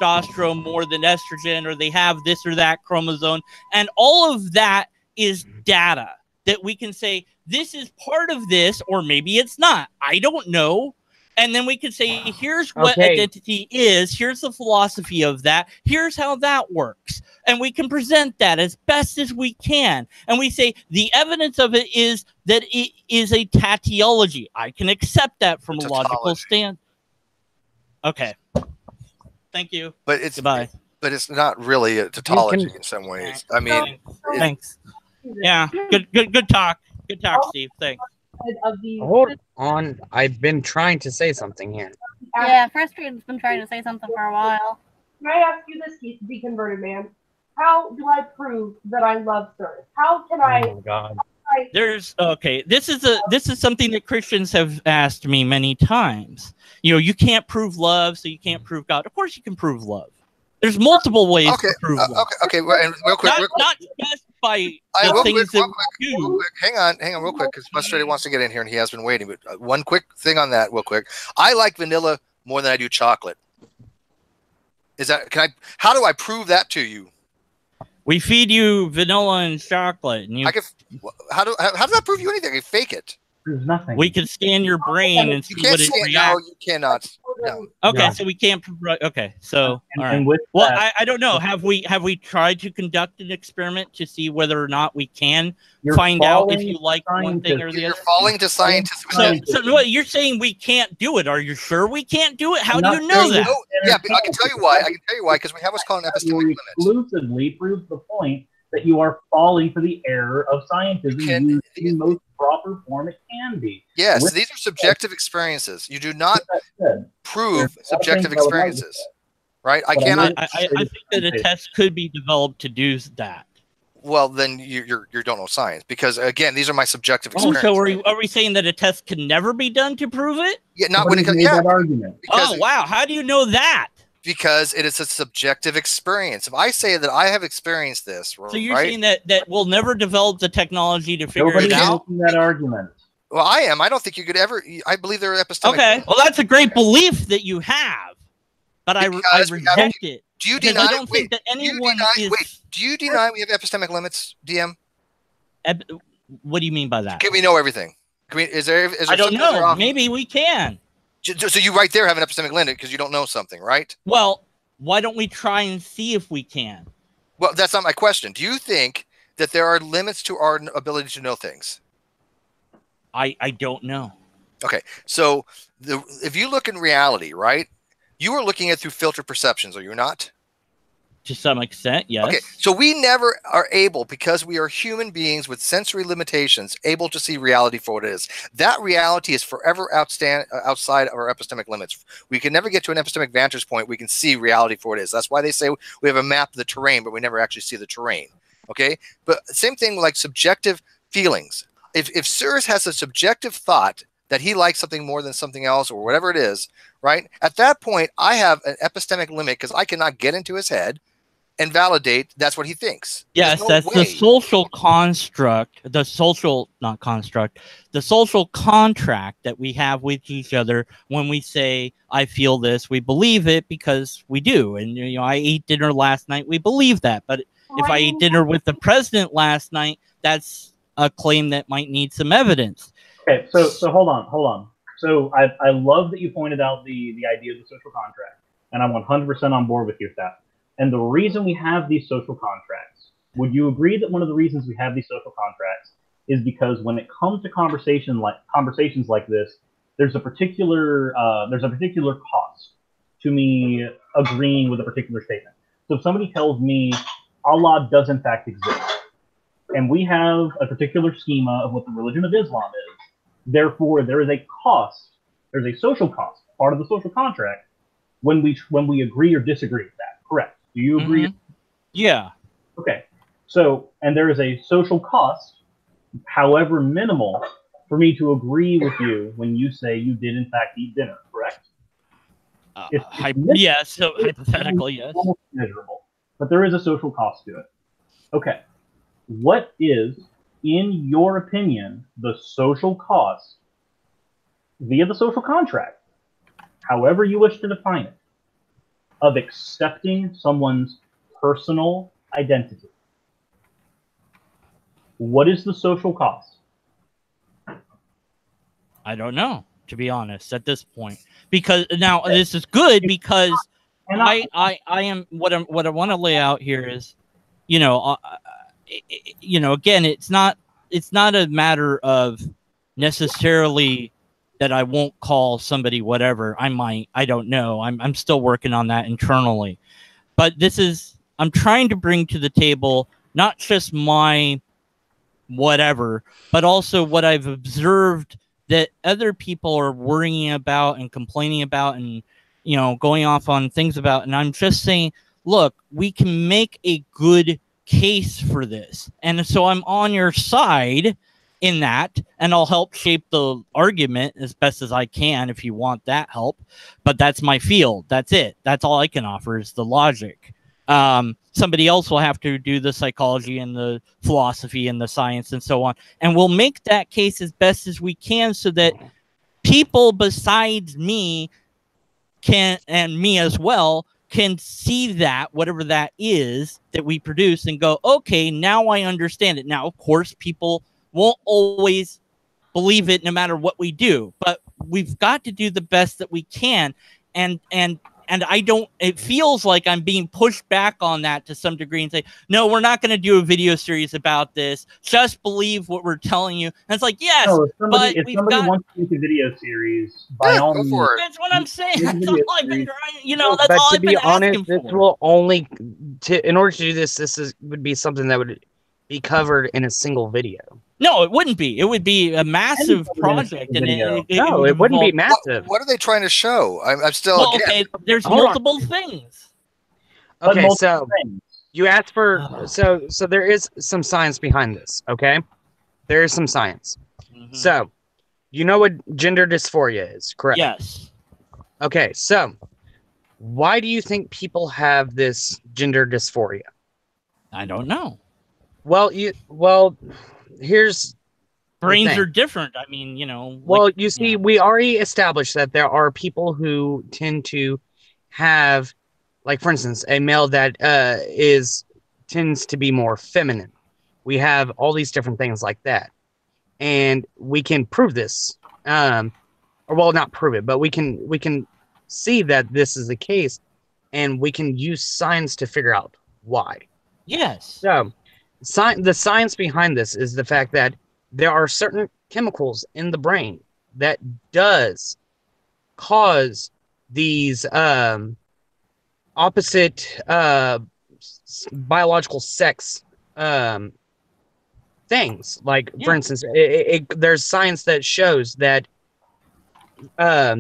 testosterone more than estrogen, or they have this or that chromosome, and all of that is data that we can say this is part of this, or maybe it's not. I don't know. And then we can say, here's what identity is, here's the philosophy of that, here's how that works. And we can present that as best as we can. And we say the evidence of it is that it is a tautology. I can accept that from a logical stand. Okay. Thank you. But it's goodbye. But it's not really a tautology in some ways. I mean, thanks. Yeah. Good talk. Good talk, Steve. Thanks. Hold on. I've been trying to say something here. Yeah, Frustrated has been trying to say something for a while. Can I ask you this, deconverted man? How do I prove that I love Sir? How can I? Oh God. This is something that Christians have asked me many times. You can't prove love, so you can't prove God. Of course, you can prove love. There's multiple ways to prove love. Okay. And real quick, not just by the things that we do. Hang on, real quick, because Frustrated wants to get in here, and he has been waiting. But one quick thing on that, real quick. I like vanilla more than I do chocolate. Is that how do I prove that to you? We feed you vanilla and chocolate, and how does that prove you anything? I fake it. There's nothing. We can scan your brain and see what it reacts. No, you cannot. No. Okay, so we can't. Okay, so all right. And with well, that, I don't know. Have we tried to conduct an experiment to see whether or not we can find out if you like one thing or the other? You're falling to scientists. So what, you're saying we can't do it? Are you sure we can't do it? How do you know that? Yeah, I can tell you why. Because we have what's called an epistemic limit. Exclusively proves the point that you are falling for the error of scientism using the most proper form it can be. Yes, these are subjective experiences. You do not prove subjective experiences, right? I cannot. I think that a test could be developed to do that. Well, then you don't know science, because again, these are my subjective experiences. So are we saying that a test can never be done to prove it? Yeah, not when it comes. Yeah, argument. Oh wow, how do you know that? Because it is a subjective experience. If I say that I have experienced this, so you're saying that we'll never develop the technology to figure it out? That argument. Well, I am. I don't think you could ever. I believe there are epistemic. Okay, well, that's a great belief that you have, but I reject it. Do you deny? I don't think that anyone is. Wait, do you deny we have epistemic limits, DM? What do you mean by that? Can we know everything? Is there I don't know. Maybe we can. So you right there have an epistemic limit because you don't know something, right? Well, why don't we try and see if we can? Well, that's not my question. Do you think that there are limits to our ability to know things? I don't know. Okay, so if you look in reality, right, you are looking at through filtered perceptions, are you not? To some extent, yes. Okay, so we never are able, because we are human beings with sensory limitations, able to see reality for what it is. That reality is forever outside of our epistemic limits. We can never get to an epistemic vantage point. We can see reality for what it is. That's why they say we have a map of the terrain, but we never actually see the terrain. Okay, but same thing with like subjective feelings. If Cyrus has a subjective thought that he likes something more than something else or whatever it is, right? At that point, I have an epistemic limit because I cannot get into his head and validate that's what he thinks. Yes, that's the social construct, the social contract that we have with each other when we say, I feel this, we believe it because we do. And, you know, I ate dinner last night, we believe that. But if I ate dinner with the president last night, that's a claim that might need some evidence. Okay, so hold on. So I love that you pointed out the idea of the social contract, and I'm 100% on board with you with that. And the reason we have these social contracts, would you agree that one of the reasons we have these social contracts is because when it comes to conversations like this, there's a particular cost to me agreeing with a particular statement. So if somebody tells me Allah does in fact exist, and we have a particular schema of what the religion of Islam is, therefore there is a cost, there's a social cost, part of the social contract, when we agree or disagree with that. Correct? Do you agree? Mm-hmm. Yeah. Okay. So, and there is a social cost, however minimal, for me to agree with you when you say you did in fact eat dinner, correct? Yes, so hypothetically, yes. Measurable. But there is a social cost to it. Okay. What is, in your opinion, the social cost via the social contract, however you wish to define it, of accepting someone's personal identity? What is the social cost? I don't know, to be honest, at this point. Because now this is good because I am what I want to lay out here is, again, it's not a matter of necessarily that I won't call somebody whatever. I might. I don't know. I'm still working on that internally. But I'm trying to bring to the table not just my whatever, but also what I've observed that other people are worrying about and complaining about and, going off on things about. And I'm just saying, look, we can make a good case for this. And so I'm on your side in that, and I'll help shape the argument as best as I can if you want that help. But that's my field. That's it. That's all I can offer is the logic. Somebody else will have to do the psychology and the philosophy and the science and so on. And we'll make that case as best as we can so that people besides me can, and me as well, can see that, whatever that is that we produce, and go, okay, now I understand it. Now, of course, people won't always believe it no matter what we do, but we've got to do the best that we can. And I don't, it feels like I'm being pushed back on that to some degree and say, no, we're not going to do a video series about this. Just believe what we're telling you. And it's like, yes, no, but if somebody wants to make a video series, by all means, that's what I'm saying. That's all I've been trying, you know, that's but all to I've be been honest, asking this for. will only, in order to do this, would be something that would be covered in a single video. No, it wouldn't be. It would be a massive project, and it wouldn't be massive. What are they trying to show? I'm still. Well, okay, there's multiple things. Okay, so you asked for so there is some science behind this. Okay, there is some science. So you know what gender dysphoria is, correct? Yes. Okay, so why do you think people have this gender dysphoria? I don't know. Well, here's brains are different. I mean, you know. Well, you see, we already established that there are people who tend to have, like, for instance, a male that tends to be more feminine. We have all these different things like that, and we can prove this. Or well, not prove it, but we can see that this is the case, and we can use science to figure out why. Yes. So. The science behind this is the fact that there are certain chemicals in the brain that does cause these opposite biological sex things. Like, for instance, there's science that shows that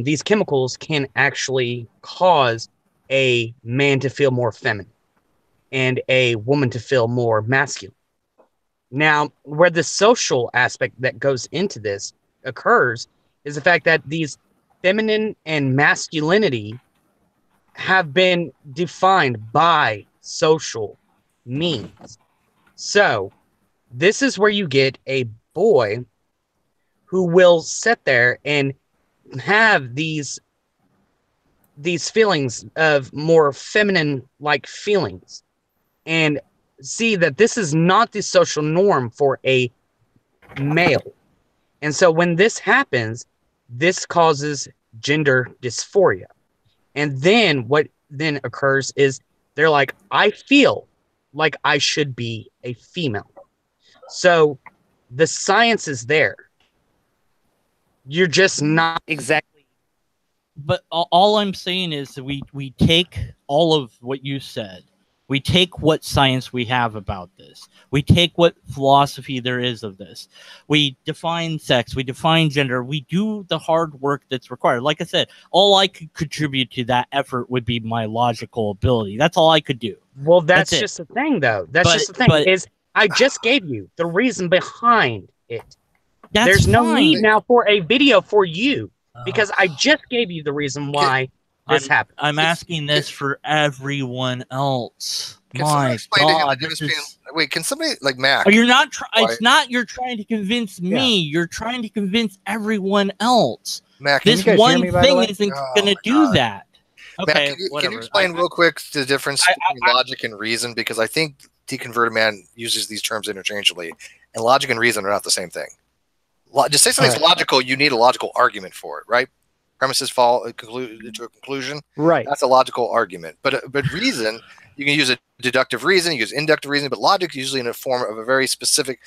these chemicals can actually cause a man to feel more feminine and a woman to feel more masculine. Now, where the social aspect that goes into this occurs is the fact that these feminine and masculinity have been defined by social means. So, this is where you get a boy who will sit there and have these feelings of more feminine-like feelings, and see that this is not the social norm for a male. And so when this happens, this causes gender dysphoria. And then what then occurs is they're like, I feel like I should be a female. So the science is there. You're just not exactly. But all I'm saying is that we take all of what you said. We take what science we have about this. We take what philosophy there is of this. We define sex. We define gender. We do the hard work that's required. Like I said, all I could contribute to that effort would be my logical ability. That's all I could do. Well, that's just the thing, though. That's just the thing. Is I just gave you the reason behind it. There's no need now for a video for you because I just gave you the reason why. I'm asking this for everyone else. My God! Wait, can somebody like Mac? You're not. It's not. You're trying to convince me. Yeah. You're trying to convince everyone else. Mac, this one thing isn't going to do that. Okay, Mac, can you explain real quick the difference between logic and reason? Because I think Deconverted Man uses these terms interchangeably, and logic and reason are not the same thing. Just say something's logical. You need a logical argument for it, right? Premises fall to a conclusion. Right. That's a logical argument. But reason, you can use a deductive reason, you use inductive reason, but logic is usually in a form of a very specific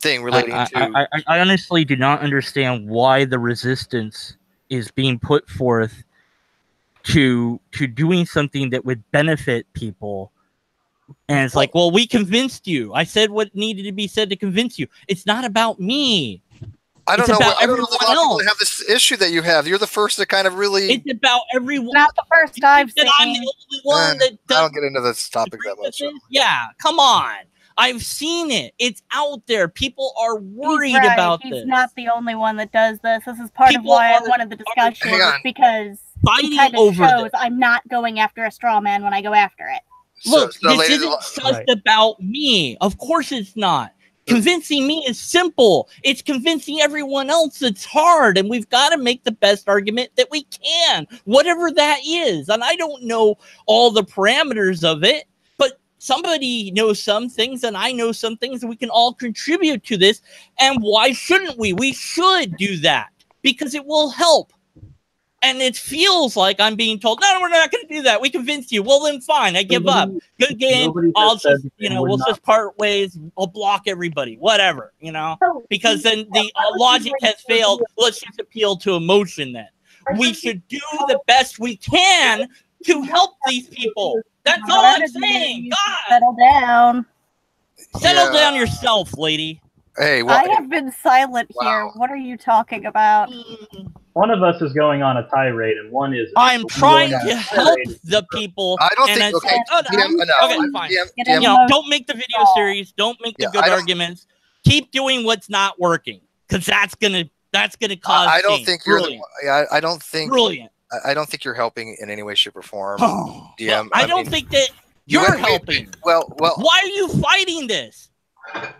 thing relating to. I honestly do not understand why the resistance is being put forth to doing something that would benefit people. And it's like, well, we convinced you. I said what needed to be said to convince you. It's not about me. I don't know. I don't know if a lot of people have this issue that you have. You're the first to kind of really. It's about everyone. Not the first I've seen. I'm the only one that I don't get into this topic that much. Yeah, come on. I've seen it. It's out there. People are worried about this. He's not the only one that does this. This is part of why I wanted the discussion, because it kind of shows I'm not going after a straw man when I go after it. Look, this isn't just about me. Of course it's not. Convincing me is simple. It's convincing everyone else it's hard, and we've got to make the best argument that we can, whatever that is. And I don't know all the parameters of it, but somebody knows some things, and I know some things, and we can all contribute to this. And why shouldn't we? We should do that because it will help. And it feels like I'm being told, no, we're not going to do that. We convinced you. Well, then fine. I give up. Good game. I'll just, we'll just part ways. I'll block everybody. Whatever, because then the logic has failed. Let's just appeal to emotion then. We should do the best we can to help these people. That's all I'm saying. God. Settle down. Settle down yourself, lady. Hey, I have been silent here. What are you talking about? One of us is going on a tirade, and one is. I'm trying to help the people. I don't think. Okay, fine. Don't make the video series. Don't make the good arguments. Keep doing what's not working, because that's gonna cause. I don't think you're. I don't think. Brilliant. I don't think you're helping in any way, shape, or form, DM. I don't think that you're helping. Well. Why are you fighting this?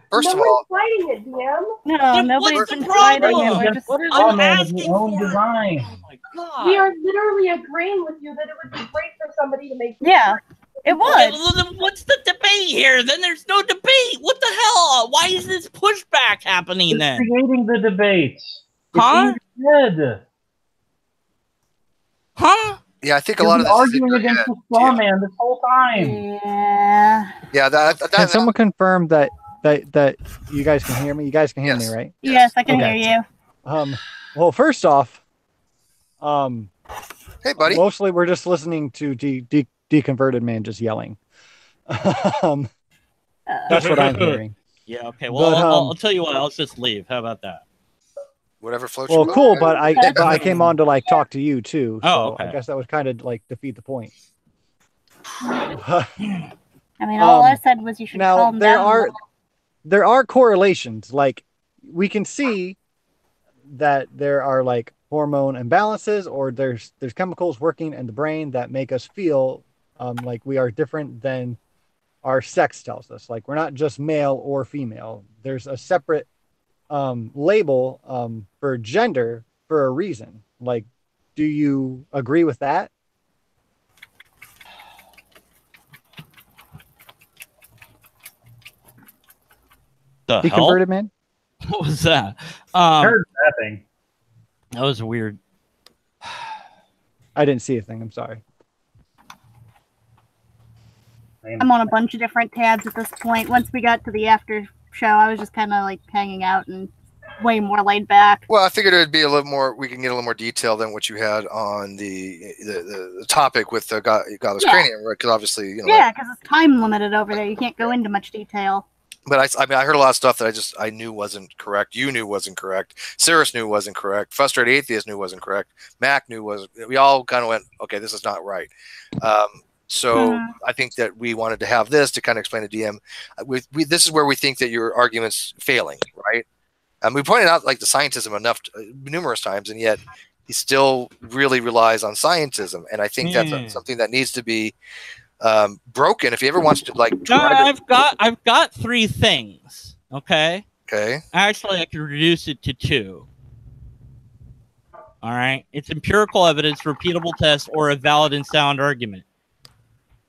First of all, fighting it, DM. No, nobody's been fighting it. We're just I'm asking own for design. Oh my God. We are literally agreeing with you that it would be great for somebody to make. Yeah, it would. Okay, well, then what's the debate here? Then there's no debate. What the hell? Why is this pushback happening then? Creating the debate. Huh? Good. Huh? Yeah, I think a lot of this arguing against the straw man this whole time. Yeah. Yeah, Can someone confirm that you guys can hear me? You guys can hear me, right? Yes, I can hear you. Well, first off, hey, buddy. Mostly we're just listening to deconverted man just yelling. That's what I'm hearing. Yeah. Okay. Well, But, I'll tell you what. I'll just leave. How about that? Whatever floats. Well, cool, but I came on to talk to you too. So Oh, okay. I guess that would kind of defeat the point. I mean, all I said was you should calm down. There are correlations. Like we can see that there are hormone imbalances, or there's chemicals working in the brain that make us feel like we are different than our sex tells us. Like we're not just male or female. There's a separate label for gender for a reason. Like, do you agree with that? The Deconverted man? What was that? I heard nothing. That was weird. I didn't see a thing. I'm sorry. I'm on a bunch of different tabs at this point. Once we got to the after show, I was just kind of hanging out and way more laid back. Well, I figured it would be a little more. We can get a little more detail than what you had on the topic with the Godless Cranium, right? Because obviously, Yeah, because it's time limited over there. You can't go into much detail. But I heard a lot of stuff that I knew wasn't correct. You knew wasn't correct. Cyrus knew wasn't correct. Frustrated Atheist knew wasn't correct. Mac knew wasn't. We all kind of went, okay, this is not right. So I think that we wanted to have this to kind of explain to DM. This is where we think that your argument's failing, right? We pointed out the scientism numerous times, and yet he still really relies on scientism. And I think that's something that needs to be broken if he ever wants to I've got 3 things. Okay. Actually, I can reduce it to 2. All right. It's empirical evidence, repeatable test, or a valid and sound argument.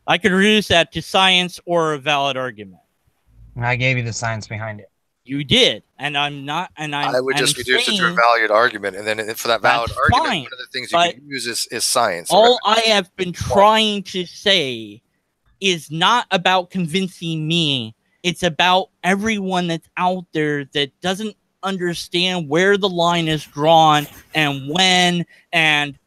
I could reduce that to science or a valid argument. I gave you the science behind it. You did, and I'm not. And I would just reduce it to a valid argument, and then for that valid argument, one of the things you can use is science. All I have been trying to say is not about convincing me. It's about everyone that's out there that doesn't understand where the line is drawn and when and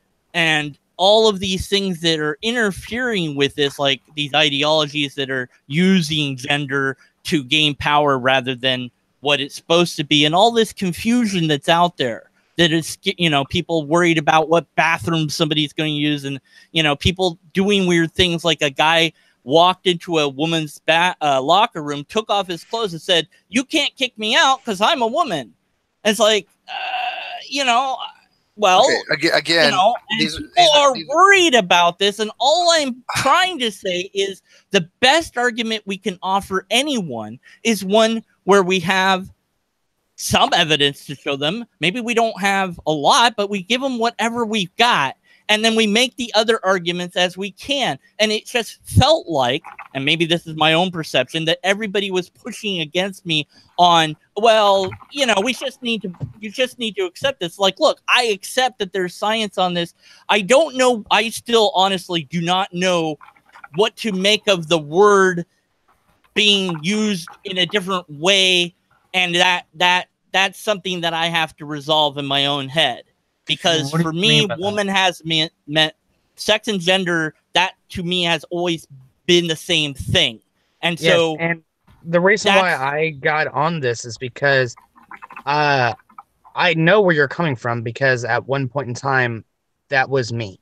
all of these things that are interfering with this, like these ideologies that are using gender to gain power rather than what it's supposed to be, and all this confusion that's out there. That is, people worried about what bathroom somebody's going to use, and people doing weird things, like a guy walked into a woman's locker room, took off his clothes, and said, "You can't kick me out because I'm a woman." And it's like, Well, again, people are worried about this, and all I'm trying to say is the best argument we can offer anyone is one where we have some evidence to show them. Maybe we don't have a lot, but we give them whatever we've got, and then we make the other arguments as we can. And it just felt like, and maybe this is my own perception, that everybody was pushing against me on, well, you just need to accept this. Like, look, I accept that there's science on this. I don't know. I still honestly do not know what to make of the word being used in a different way. And that's something that I have to resolve in my own head. Because for me, woman has meant sex and gender. That to me has always been the same thing. And so, and the reason why I got on this is because I know where you're coming from, because at one point in time, that was me.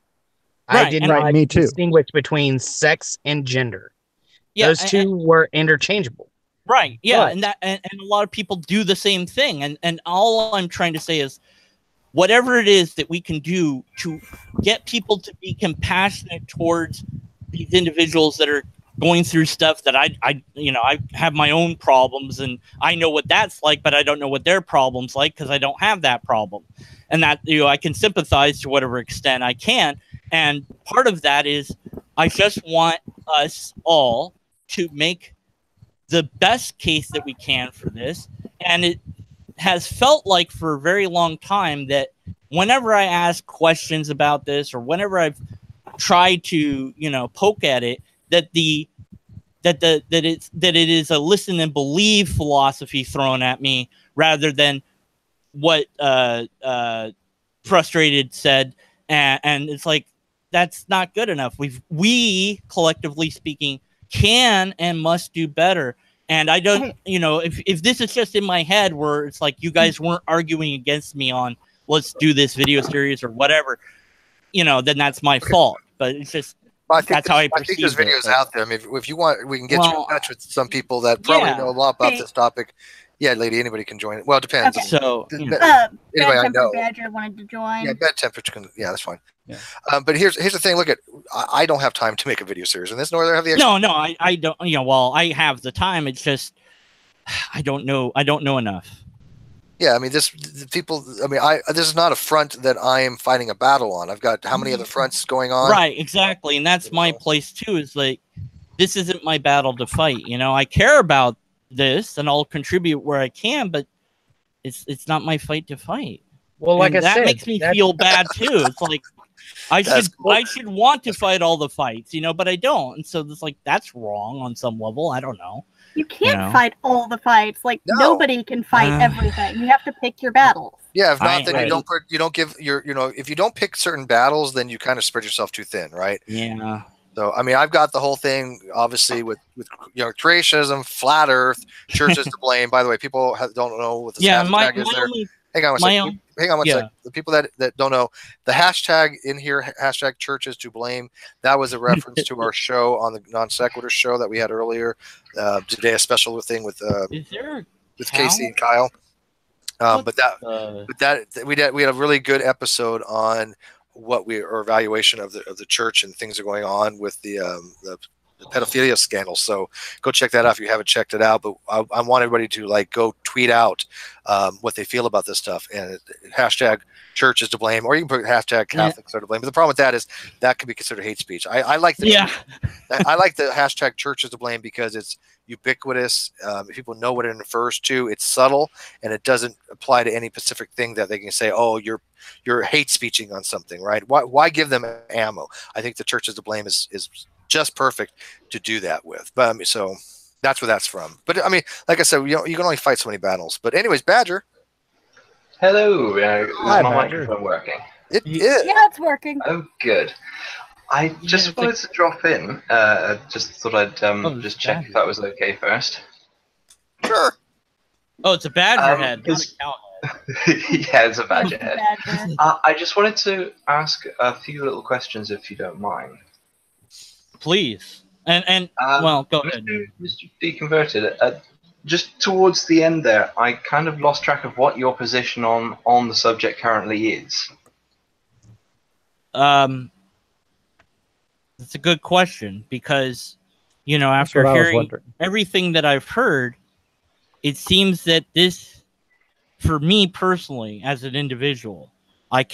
Right, I did not distinguish between sex and gender. Yeah, those two were interchangeable. Right. Yeah. But, and a lot of people do the same thing. And all I'm trying to say is, whatever it is that we can do to get people to be compassionate towards these individuals that are going through stuff that I have my own problems, and I know what that's like, but I don't know what their problem's like because I don't have that problem. And that, I can sympathize to whatever extent I can. And part of that is I just want us all to make the best case that we can for this. And it has felt like for a very long time that whenever I ask questions about this, or whenever I've tried to, poke at it, that it is a listen and believe philosophy thrown at me rather than what Frustrated said. And it's like, that's not good enough. We collectively speaking can and must do better. And I don't, if this is just in my head where it's like you guys weren't arguing against me on let's do this video series or whatever, then that's my fault. But it's just that's how I perceive it. I think there's videos out there. I mean, if you want, we can get you in touch with some people that probably know a lot about this topic. Yeah, lady, anybody can join it. Well, it depends. Okay. So, anybody I know. Badger wanted to join. Yeah, Bad Temperature can. Yeah, that's fine. Yeah. But here's the thing. Look, I don't have time to make a video series on this, nor do I have the. No, I don't. Well, I have the time. It's just I don't know enough. Yeah, I mean, this is not a front that I am fighting a battle on. I've got how many other fronts going on? Right, exactly, and that's my place too. Is like, this isn't my battle to fight. I care about this, and I'll contribute where I can, but it's not my fight to fight. Well, like I said, that makes me feel bad too. It's like I should want to fight all the fights, but I don't, and so it's like that's wrong on some level. I don't know. You can't fight all the fights. Like nobody can fight everything. You have to pick your battles. Yeah, if not, then you don't give your if you don't pick certain battles, then you kind of spread yourself too thin, right? Yeah. So I mean, I've got the whole thing obviously with creationism, flat Earth, churches to blame. By the way, people don't know what the hashtag is there. Hang on one second. The people that don't know, the hashtag in here, hashtag churches to blame, that was a reference to our show on the Non Sequitur show that we had earlier. Today, a special thing with Casey and Kyle. But we had a really good episode on our evaluation of the church and things that are going on with the pedophilia scandal. So go check that out if you haven't checked it out. But I want everybody to go tweet out what they feel about this stuff, and hashtag church is to blame, or you can put hashtag Catholics are to blame. But the problem with that is that can be considered hate speech. I like I like the hashtag church is to blame because it's ubiquitous. People know what it refers to. It's subtle, and it doesn't apply to any specific thing that they can say, oh, you're hate speeching on something, right? Why give them ammo? I think the church is to blame is just perfect to do that with. But I mean, so that's where that's from. But I mean, like I said, you can only fight so many battles. But anyways, Badger. Hello. Is my microphone working? It is. Yeah, it's working. Oh, good. I just wanted to drop in. Just thought I'd just check if that was okay first. Sure. Oh, it's a badger head, not a cow head. Yeah, it's a badger head. I just wanted to ask a few little questions, if you don't mind. Please. And well, go ahead. Mr. Deconverted, just towards the end there, I kind of lost track of what your position on the subject currently is. It's a good question because, you know, after hearing everything that I've heard, it seems that this, for me personally, as an individual, I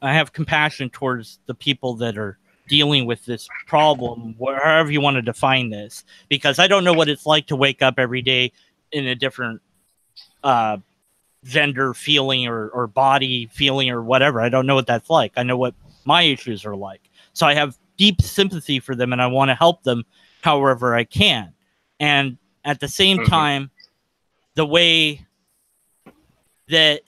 have compassion towards the people that are dealing with this problem, however you want to define this, because I don't know what it's like to wake up every day in a different gender feeling or body feeling or whatever. I don't know what that's like. I know what my issues are like. So I have deep sympathy for them and I want to help them however I can. And at the same time, the way that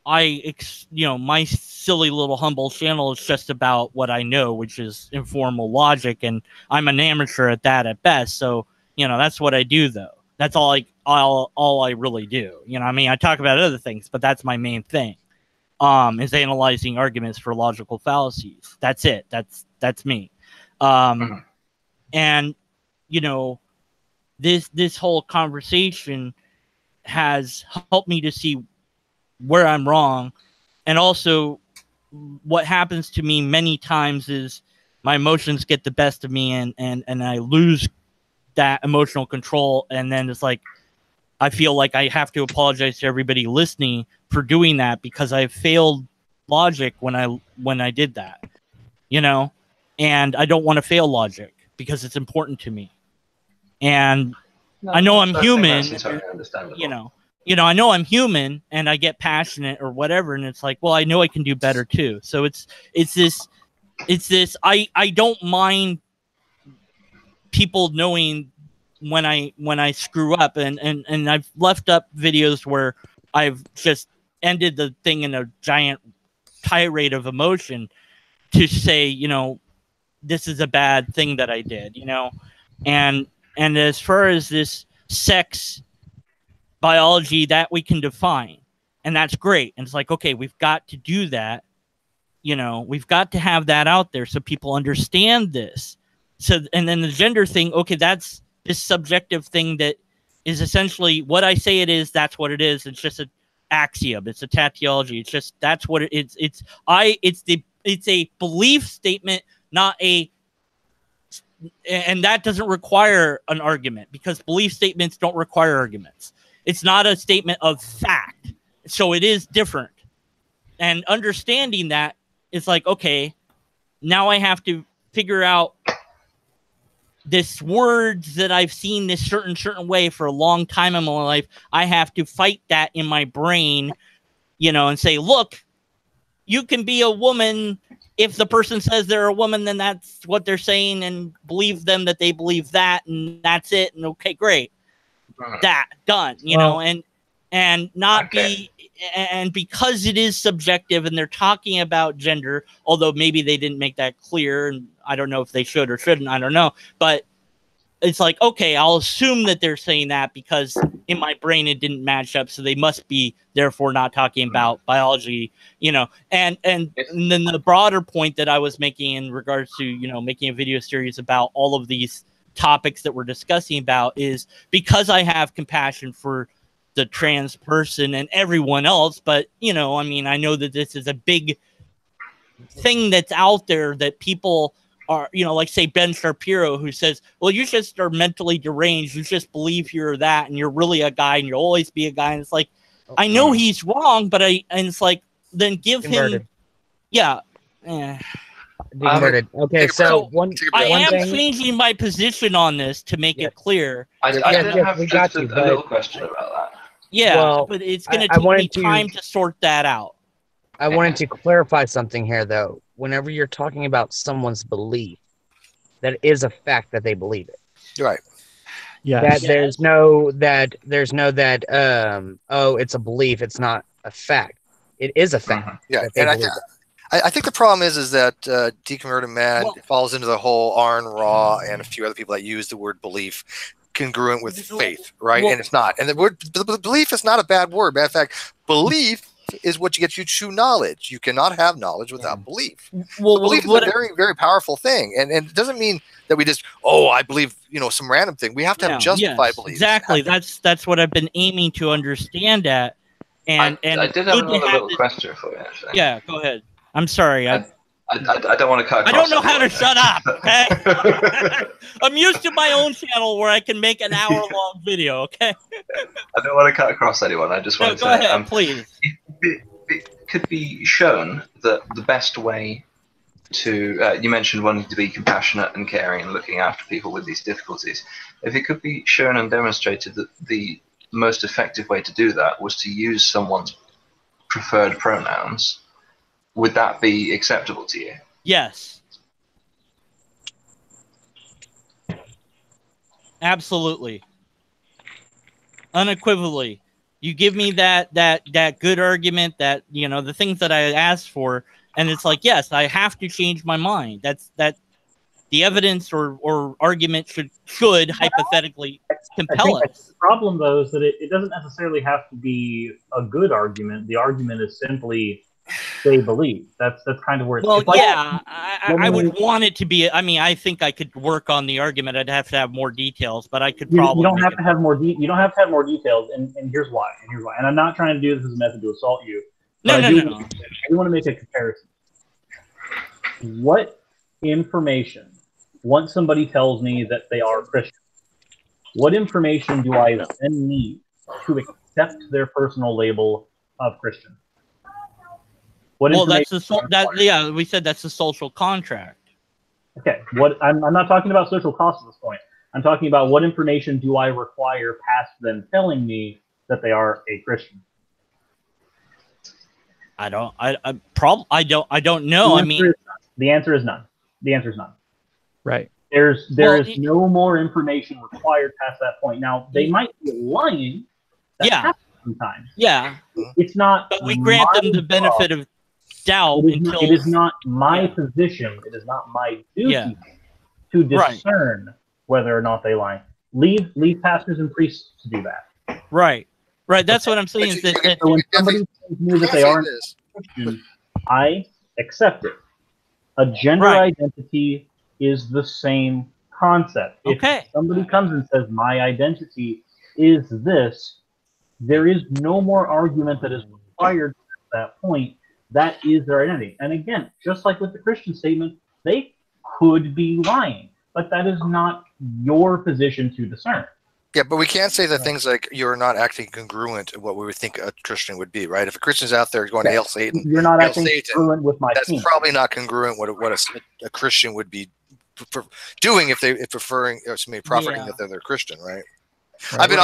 my silly little humble channel is just about what I know, which is informal logic, and I'm an amateur at that at best. So, you know, that's what I do though. That's all I really do. You know, I mean, I talk about other things, but that's my main thing. Is analyzing arguments for logical fallacies. That's it. That's me. And you know, this whole conversation has helped me to see where I'm wrong, and also what happens to me many times is my emotions get the best of me, and I lose that emotional control, and then it's like I feel like I have to apologize to everybody listening for doing that because I failed logic when I did that, you know, and I don't want to fail logic because it's important to me, and I know I'm human, you know, I know I'm human and I get passionate or whatever. And it's like, well, I know I can do better too. So it's this, I don't mind people knowing when I screw up and I've left up videos where I've just ended the thing in a giant tirade of emotion to say, you know, this is a bad thing that I did, you know, and as far as this sex biology that we can define, and that's great, and it's like, okay, we've got to do that, you know, we've got to have that out there so people understand this. So, and then the gender thing, okay, that's this subjective thing that is essentially what I say it is, that's what it is. It's just an axiom, it's a tautology, it's just that's what it is. It's a belief statement, not a, and that doesn't require an argument because belief statements don't require arguments. It's not a statement of fact. So it is different. And understanding that, it's like, okay, now I have to figure out this words that I've seen this certain way for a long time in my life. I have to fight that in my brain, you know, and say, look, you can be a woman. If the person says they're a woman, then that's what they're saying, and believe them that they believe that, and that's it. And okay, great. That done, you know, and not be, and because it is subjective and they're talking about gender, although maybe they didn't make that clear, and I don't know if they should or shouldn't, I don't know, but it's like, okay, I'll assume that they're saying that because in my brain it didn't match up, so they must be therefore not talking about biology, you know. And then the broader point that I was making in regards to, you know, making a video series about all of these topics that we're discussing about is because I have compassion for the trans person and everyone else, but, you know, I mean, I know that this is a big thing that's out there that people are, you know, like say Ben Shapiro, who says, well, you just are mentally deranged, you just believe you're that and you're really a guy and you'll always be a guy. And it's like, I know he's wrong, but and it's like, then give him, yeah. Okay, so I am changing my position on this to make it clear. I did have just a little question about that. Yeah, well, but it's going to take me time to sort that out. I wanted to clarify something here, though. Whenever you're talking about someone's belief, that is a fact that they believe it. Right. Yeah. That there's no oh, it's a belief, it's not a fact. It is a fact. Yeah, and I think the problem is that Deconverted Man falls into the whole Arn Raw and a few other people that use the word belief congruent with faith, right? And it's not. And the word belief is not a bad word. Matter of fact, belief is what gets you to knowledge. You cannot have knowledge without belief. Well, belief is a very, very powerful thing, and it doesn't mean that we just, I believe, you know, some random thing. We have to have justified belief. Exactly. That's what I've been aiming to understand at. And I did have another little question for you, actually. Yeah, go ahead. I'm sorry. I don't want to cut across. I don't know how to shut up. Okay. I'm used to my own channel where I can make an hour-long video. Okay. I don't want to cut across anyone. I just want to go say, ahead, please. It could be shown that the best way to you mentioned wanting to be compassionate and caring and looking after people with these difficulties. If it could be shown and demonstrated that the most effective way to do that was to use someone's preferred pronouns, would that be acceptable to you? Yes. Absolutely. Unequivocally. You give me that good argument, that, you know, the things that I asked for, and it's like, yes, I have to change my mind. That the evidence or argument should hypothetically compel us. The problem, though, is that it doesn't necessarily have to be a good argument. The argument is simply they believe. That's kind of where it's... Well, yeah, I would want it to be... I mean, I think I could work on the argument. I'd have to have more details, but I could probably... You don't have to have more details, and here's why. And I'm not trying to do this as a method to assault you. No. I do want to make a comparison. What information, once somebody tells me that they are Christian, what information do I then need to accept their personal label of Christian? Well, that's yeah, we said that's the social contract. Okay, I'm not talking about social costs at this point. I'm talking about what information do I require past them telling me that they are a Christian. I don't know. The answer is none. The answer is none. Right. There is no more information required past that point. Now, they might be lying. That happens sometimes. Yeah. It's not. But we grant them the benefit of doubt until it is not my position. It is not my duty to discern whether or not they lie. Leave pastors and priests to do that. Right. That's what I'm saying. Is that so when somebody tells me that they aren't Christian, I accept it. A gender identity is the same concept. Okay. If somebody comes and says my identity is this, there is no more argument that is required at that point. That is their identity. And again, just like with the Christian statement, they could be lying, but that is not your position to discern. Yeah, but we can't say that things like you're not acting congruent to what we would think a Christian would be, right? If a Christian's out there going to hail Satan, you're not acting congruent with my that's team. probably not congruent what a Christian would be doing if preferring or profiting that they're Christian, right? I've been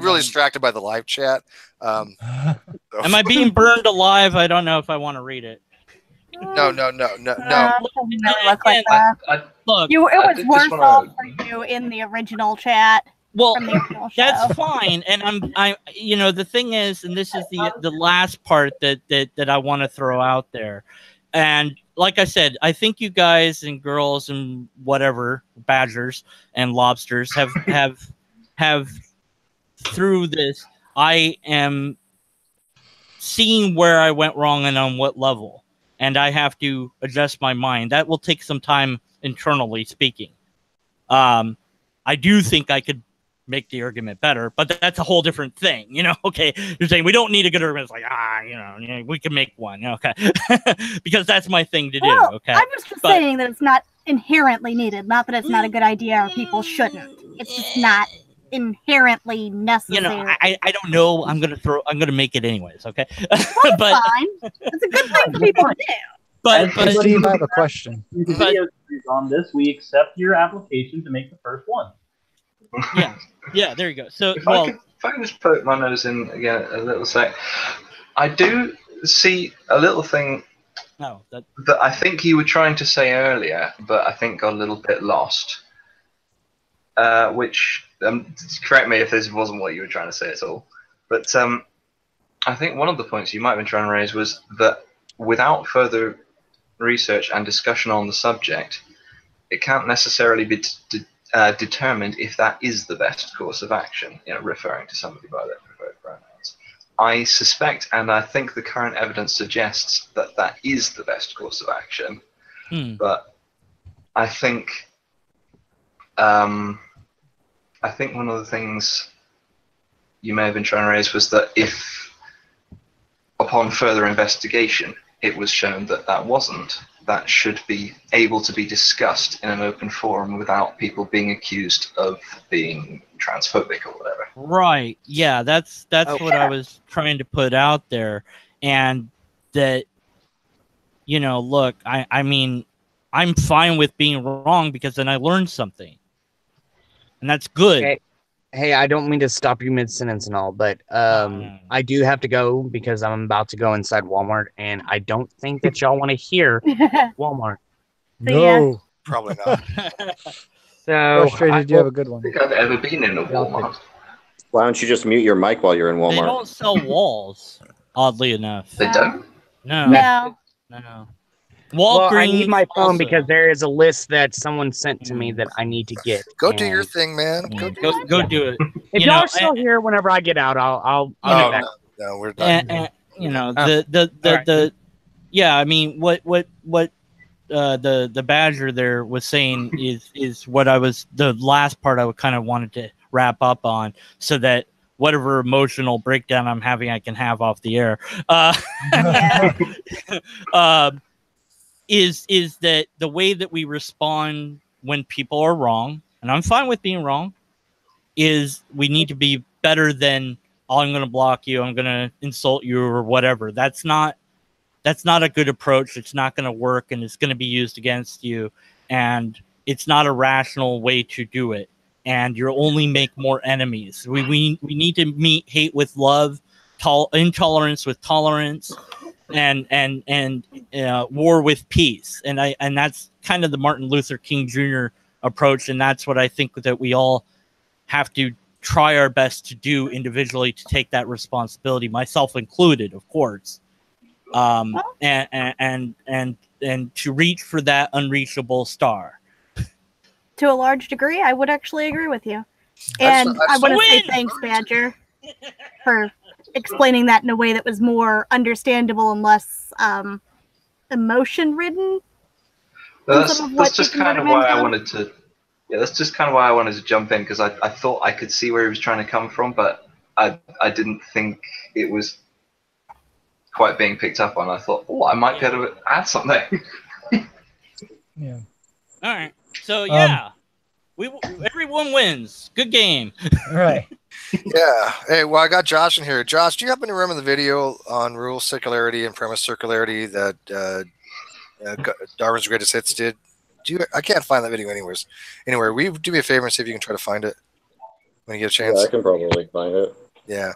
really distracted by the live chat. Am I being burned alive? I don't know if I want to read it. No. Look like that. It was worse off for you in the original chat. Well, that's fine, and I you know, the thing is, and this is the last part that I want to throw out there, and like I said, I think you guys and girls and whatever badgers and lobsters have through this. I am seeing where I went wrong and on what level, and I have to adjust my mind. That will take some time internally speaking. I do think I could make the argument better, but that's a whole different thing, you know. Okay, you're saying we don't need a good argument. It's like, you know, we can make one, okay, because that's my thing to do. Okay, I'm just saying that it's not inherently needed, not that it's not a good idea or people shouldn't. It's just not inherently necessary. You know, I don't know. I'm gonna make it anyways. Okay, but fine. It's a good thing for people to do. But Steve, I have a question. On this, we accept your application to make the first one. Yeah, there you go. So, if I can just poke my nose in again a little sec, I do see a little thing that I think you were trying to say earlier, but I think got a little bit lost. Which, correct me if this wasn't what you were trying to say at all, but I think one of the points you might have been trying to raise was that without further research and discussion on the subject, it can't necessarily be determined if that is the best course of action, you know, referring to somebody by their preferred pronouns. I suspect, and I think the current evidence suggests that that is the best course of action, but I think one of the things you may have been trying to raise was that if, upon further investigation, it was shown that that wasn't. That should be able to be discussed in an open forum without people being accused of being transphobic or whatever. Right. Yeah, that's what I was trying to put out there. And that, you know, look, I mean, I'm fine with being wrong because then I learned something. And that's good. Hey, I don't mean to stop you mid-sentence and all, but I do have to go because I'm about to go inside Walmart, and I don't think that y'all want to hear Walmart. No. Probably not. So Frustrated you have a good one. I think I've ever been in a Walmart. Why don't you just mute your mic while you're in Walmart? They don't sell walls, oddly enough. They don't? No. No. Well, I Walgreens need my phone also. because there is a list that someone sent to me that I need to get. Go do your thing, man. Go do it. If You y'all know, are still here whenever I get out, I'll get back. No, we're done. And, you know, the yeah, I mean, what the Badger there was saying is what I was, the last part I would kind of wanted to wrap up on, so that whatever emotional breakdown I'm having, I can have off the air. Is that the way that we respond when people are wrong, and I'm fine with being wrong, is we need to be better than, oh, I'm going to block you, I'm going to insult you, or whatever. That's not a good approach. It's not going to work, and it's going to be used against you, and it's not a rational way to do it. And you'll only make more enemies. We need to meet hate with love, intolerance with tolerance, and war with peace. And that's kind of the Martin Luther King Jr. approach, and that's what I think that we all have to try our best to do individually, to take that responsibility, myself included, of course. And to reach for that unreachable star. To a large degree, I would actually agree with you. And I want to say thanks, Badger, for explaining that in a way that was more understandable and less emotion-ridden. That's just kind of why I wanted to. Yeah, that's just kind of why I wanted to jump in, because I thought I could see where he was trying to come from, but I didn't think it was quite being picked up on. I thought, oh, I might be able to add something. Yeah. All right. So yeah, everyone wins. Good game. All right. Yeah. Hey, well, I got Josh in here. Josh, do you happen to remember the video on rule circularity and premise circularity that Darwin's Greatest Hits did? I can't find that video anywhere. Will you do me a favor and see if you can try to find it when you get a chance? Yeah, I can probably find it. Yeah.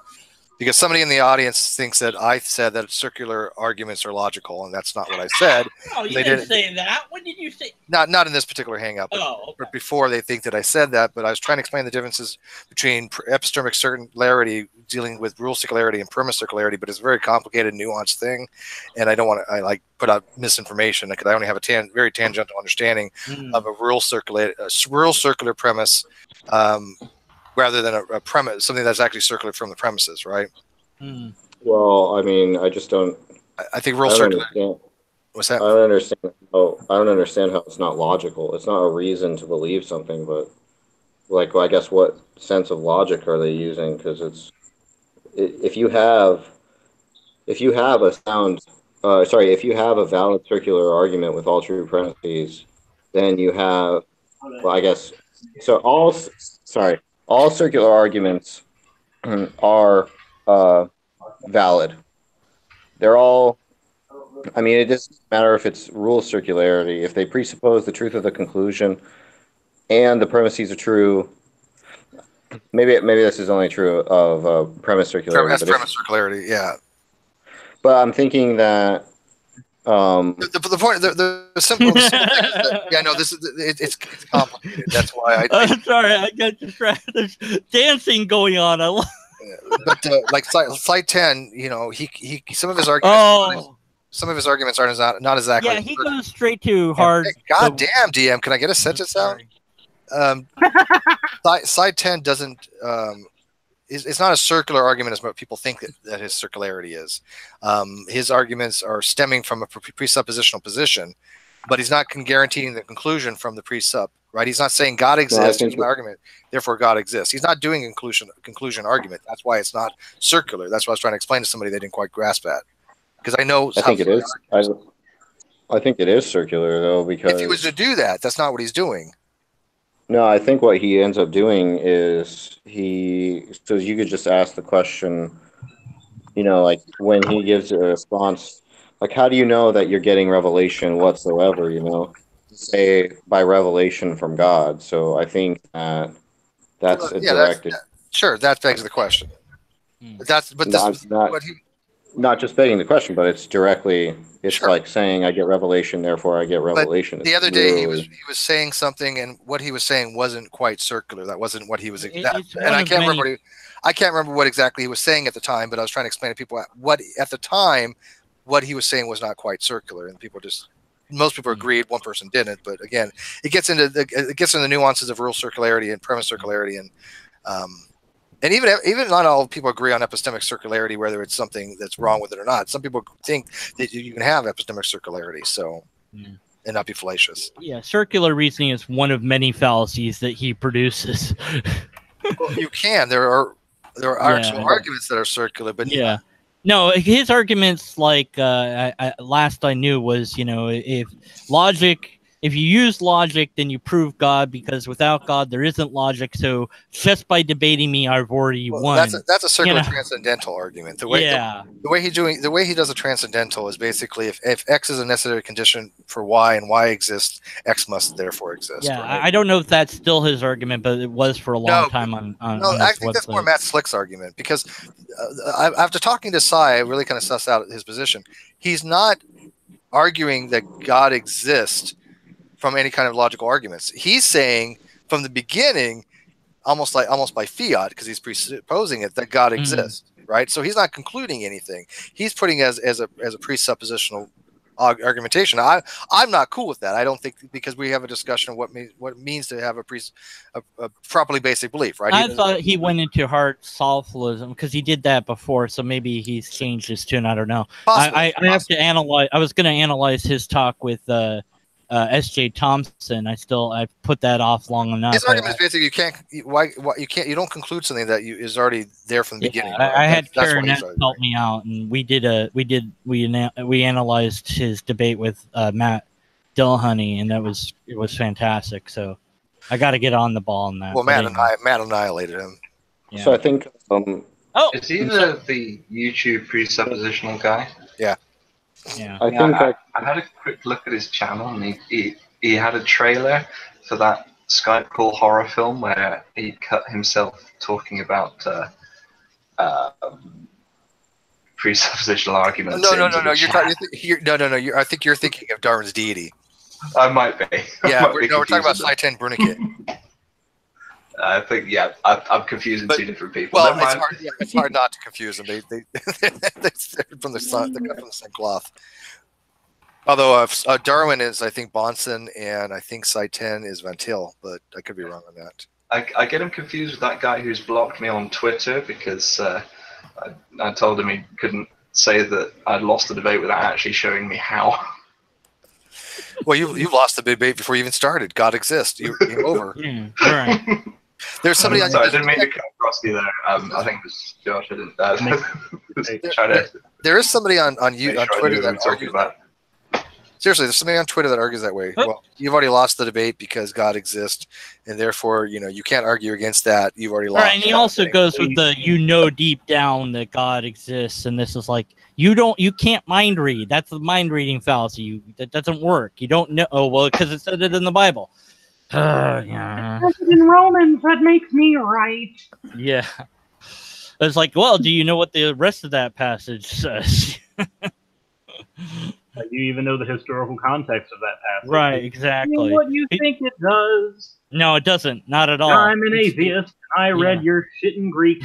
Because somebody in the audience thinks that I said that circular arguments are logical, and that's not what I said. Oh, you didn't say that. What did you say? Not in this particular hang-up. But before they think that I said that. But I was trying to explain the differences between epistemic circularity dealing with rule circularity and premise circularity, but it's a very complicated, nuanced thing, and I don't want to put out misinformation because I only have a very tangential understanding of a rule circular premise. Rather than a premise, something that's actually circular from the premises, right? Well, I mean, I just don't. I think rule circular. What's that? I don't understand. I don't understand how it's not logical. It's not a reason to believe something, but I guess what sense of logic are they using? Because if you have a valid circular argument with all true premises, then you have, all circular arguments are valid. They're all, I mean, it doesn't matter if it's rule circularity. If they presuppose the truth of the conclusion and the premises are true, maybe this is only true of premise circularity. That's premise circularity, yeah. But I'm thinking that the point, the simple thing is that, yeah, no, it's complicated. That's why I'm sorry, I got distracted. There's dancing going on. But slide 10, you know, he some of his arguments. Some of his arguments aren't not exactly. Yeah, he goes straight to hard. God damn, DM, can I get a sentence out? Slide 10 doesn't. It's not a circular argument as what people think that his circularity is. His arguments are stemming from a presuppositional position, but he's not guaranteeing the conclusion from the presup, right? He's not saying God exists, here's my argument, therefore God exists. He's not doing a conclusion argument. That's why it's not circular. That's what I was trying to explain to somebody they didn't quite grasp that. Because I know. I think it is. I think it is circular though, because if he was to do that, that's not what he's doing. No, I think what he ends up doing is so you could just ask the question, like when he gives a response, like how do you know that you're getting revelation whatsoever, say by revelation from God. So I think that's a directed. Sure, that begs the question. Not just begging the question, but it's directly. It's like saying, "I get revelation, therefore I get revelation." But the other day he was saying something, and what he was saying wasn't quite circular. That wasn't what he was. And I can't remember. I can't remember what exactly he was saying at the time. But I was trying to explain to people what he was saying was not quite circular, and most people agreed. One person didn't. But again, it gets into the nuances of real circularity and premise circularity, and even not all people agree on epistemic circularity, whether it's something that's wrong with it or not. Some people think that you can have epistemic circularity, and not be fallacious. Yeah, circular reasoning is one of many fallacies that he produces. Well, you can. There are actual arguments that are circular, but no, his arguments, like last I knew, was if you use logic, then you prove God, because without God there isn't logic. So just by debating me, I've already won. That's a circular transcendental argument. The way he does a transcendental is basically if X is a necessary condition for Y and Y exists, X must therefore exist. Yeah, right? I don't know if that's still his argument, but it was for a long time on I think that's more Matt Slick's argument, because after talking to Sai, I really kind of sussed out his position. He's not arguing that God exists from any kind of logical arguments. He's saying from the beginning, almost by fiat, because he's presupposing it, that God exists, right? So he's not concluding anything. He's putting as a presuppositional argumentation. I'm not cool with that. I don't think, because we have a discussion of what it means to have a properly basic belief, right? I thought he went into heart soulfullism because he did that before, so maybe he's changed his tune. I don't know. I have to analyze. I was going to analyze his talk with S.J. Thompson. I put that off long enough. His argument is basically you don't conclude something that is already there from the beginning. Right? I had Karen help me out, and we analyzed his debate with Matt Dillahunty, and it was fantastic. So I got to get on the ball on that. Well, Matt annihilated him. Yeah. So I think is he the YouTube presuppositional guy? Yeah. Yeah, I had a quick look at his channel, and he had a trailer for that Skype call horror film where he cut himself talking about presuppositional arguments. No. I think you're thinking of Darwin's deity. I might be. Yeah, we're talking about Saiten Brunike. I think, I'm confusing two different people. Well, it's hard not to confuse them. They're from the same cloth. Although Darwin is, I think, Bonson, and I think Saiten is Van Til, but I could be wrong on that. I get him confused with that guy who's blocked me on Twitter because I told him he couldn't say that I'd lost the debate without actually showing me how. Well, you lost the debate before you even started. God exists. You're over. Right. There's somebody on. Sorry, I didn't mean to come across you there. I think it was Josh. I didn't. There is somebody on Twitter that argues about. Seriously, there's somebody on Twitter that argues that way. Well, you've already lost the debate because God exists, and therefore, you can't argue against that. You've already lost. Right, and he also goes with deep down that God exists, and this is like you can't mind read. That's the mind reading fallacy. That doesn't work. You don't know. Oh well, because it said it in the Bible. Yeah. In Romans, that makes me right. Yeah. It's like, well, do you know what the rest of that passage says? Do you even know the historical context of that passage? Right, exactly. What you think it does? No, it doesn't. Not at all. I'm an atheist. I read your shit in Greek.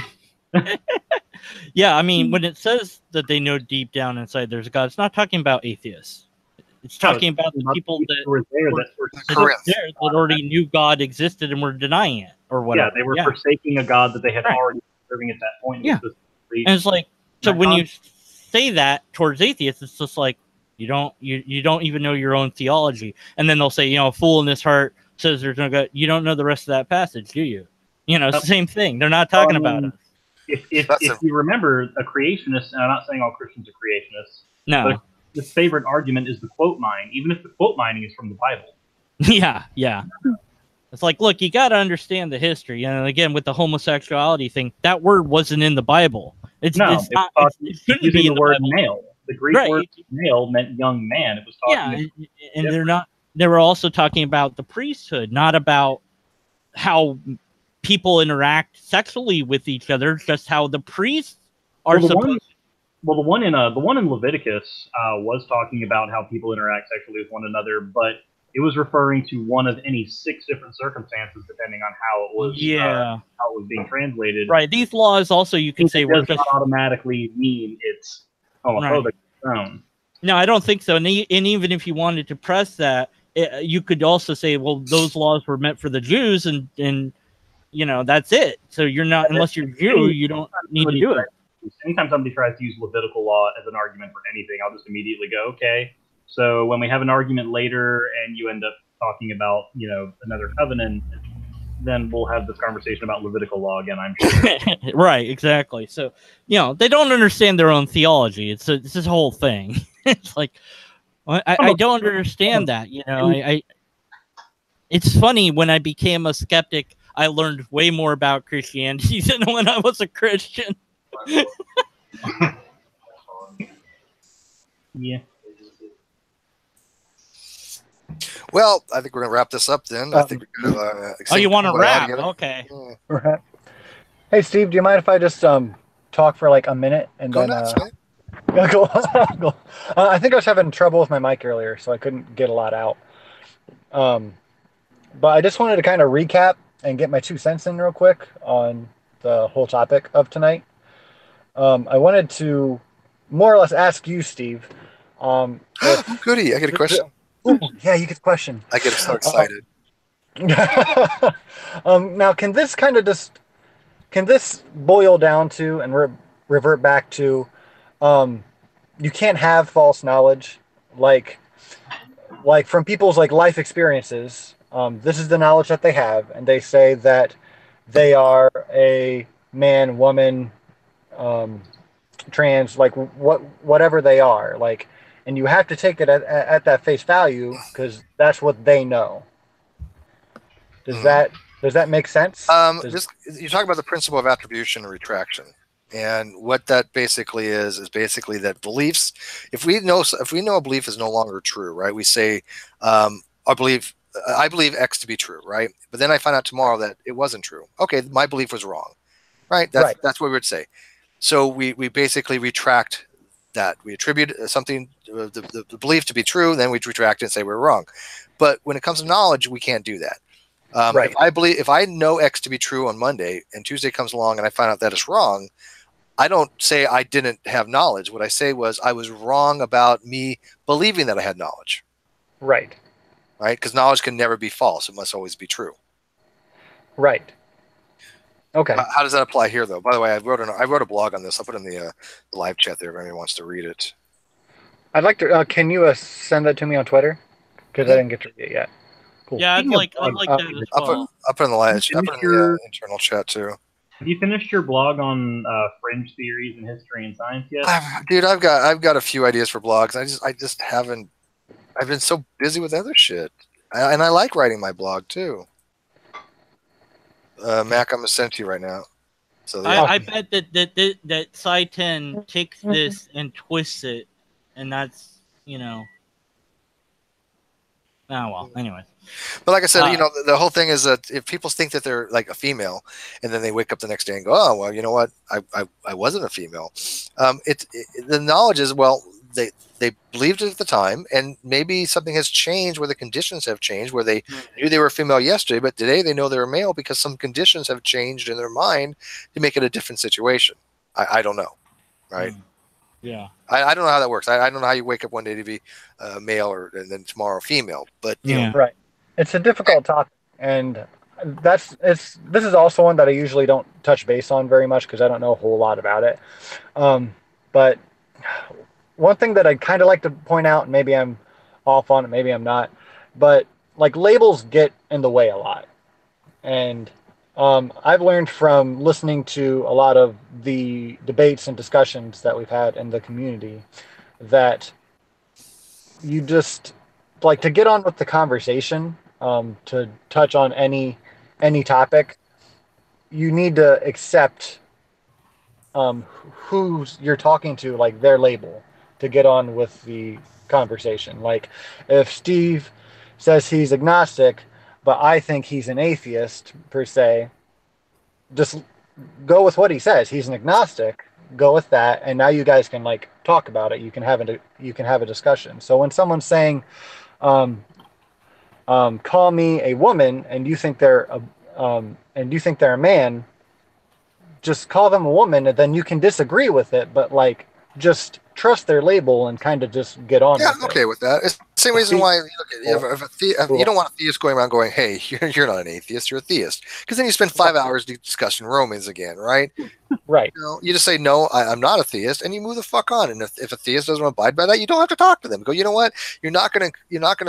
Yeah, I mean, when it says that they know deep down inside there's a God, it's not talking about atheists. It's talking about the people that were there that already knew God existed and were denying it, or whatever. Yeah, they were forsaking a God that they had already been serving at that point. Yeah, and it's like, so when you say that towards atheists, it's just like you don't even know your own theology, and then they'll say, a fool in his heart says there's no God. You don't know the rest of that passage, do you? It's the same thing. They're not talking about it. If you remember, a creationist, and I'm not saying all Christians are creationists, No. But his favorite argument is the quote mine, even if the quote mining is from the Bible. Yeah. It's like, look, you got to understand the history. And again, with the homosexuality thing, that word wasn't in the Bible. It's not. It shouldn't using be in the word Bible. male. The Greek word male meant young man. It was talking. And they're not. They were also talking about the priesthood, not about how people interact sexually with each other, just how the priests are supposed. The one in Leviticus was talking about how people interact sexually with one another, but it was referring to one of any 6 different circumstances, depending on how it was how it was being translated. Right. These laws also, you could say, does not automatically mean it's homophobic. Right. No, I don't think so. And even if you wanted to press that, you could also say, well, those laws were meant for the Jews, and that's it. So you're not, unless you're Jew, you don't need to do it. Anytime somebody tries to use Levitical law as an argument for anything, I'll just immediately go, okay. So when we have an argument later and you end up talking about, another covenant, then we'll have this conversation about Levitical law again, I'm sure. Right, exactly. So, they don't understand their own theology. It's this whole thing. It's like, I don't understand that, it's funny, when I became a skeptic, I learned way more about Christianity than when I was a Christian. Yeah. Well, I think we're going to wrap this up then. I think we're going to, you want to wrap? Okay. Right. Hey, Steve, do you mind if I just talk for like a minute and go then? Nuts, Go. I think I was having trouble with my mic earlier, so I couldn't get a lot out. But I just wanted to kind of recap and get my 2 cents in real quick on the whole topic of tonight. I wanted to more or less ask you, Steve. Goody, I get a question. Yeah, you get the question. I get so excited. Now, can this boil down to and revert back to, you can't have false knowledge, like from people's life experiences. This is the knowledge that they have, and they say that they are a man, woman, trans, whatever they are, and you have to take it at that face value because that's what they know. Does that make sense? You talk about the principle of attribution and retraction, and what that basically is basically that beliefs. If we know a belief is no longer true, right? We say, I believe X to be true, right? But then I find out tomorrow that it wasn't true. Okay, my belief was wrong, right? That's what we would say. So we basically retract that. We attribute something, the belief to be true, then we retract it and say we're wrong. But when it comes to knowledge, we can't do that. If I know X to be true on Monday and Tuesday comes along and I find out that it's wrong, I don't say I didn't have knowledge. What I say was I was wrong about me believing that I had knowledge. Right. Right? Because knowledge can never be false. It must always be true. Right. Okay. How does that apply here, though? By the way, I wrote a blog on this. I'll put it in the live chat there if anyone wants to read it. I'd like to. Can you send that to me on Twitter? Because I didn't get to read it yet. Cool. Yeah, I'd like that as well. I'll put it in the live. I'll put it in the internal chat too. Have you finished your blog on fringe theories in history and science yet? Dude, I've got a few ideas for blogs. I just haven't. I've been so busy with other shit, and I like writing my blog too. Mac, I'm gonna send it to you right now. So I bet that Sci 10 takes this and twists it, and that's Oh well. Anyway. But like I said, the whole thing is that if people think that they're like a female, and then they wake up the next day and go, "Oh, well, you know what? I wasn't a female." The knowledge is, well, they believed it at the time, and maybe something has changed where the conditions have changed, where they knew they were female yesterday, but today they know they're male because some conditions have changed in their mind to make it a different situation. I don't know, right? Yeah. I don't know how that works. I don't know how you wake up one day to be male and then tomorrow female. But you know. Right. It's a difficult topic, and this is also one that I usually don't touch base on very much because I don't know a whole lot about it. But one thing that I'd kind of like to point out, and maybe I'm off on it, maybe I'm not, but labels get in the way a lot. And I've learned from listening to a lot of the debates and discussions that we've had in the community that you just like to get on with the conversation, to touch on any topic. You need to accept who you're talking to, like their label, to get on with the conversation. Like if Steve says he's agnostic, but I think he's an atheist per se, just go with what he says. He's an agnostic. Go with that, and now you guys can like talk about it. You can have a discussion. So when someone's saying, "Call me a woman," and you think they're a man, just call them a woman, and then you can disagree with it, but like just trust their label and kind of just get on. Yeah, with I'm okay it. with that. It's the same reason why you don't want a theist going around going, "Hey, you're not an atheist, you're a theist," because then you spend 5 hours discussing Romans again, right? Right. You just say, "No, I'm not a theist," and you move the fuck on. And if a theist doesn't abide by that, you don't have to talk to them. Go, you know what? You're not gonna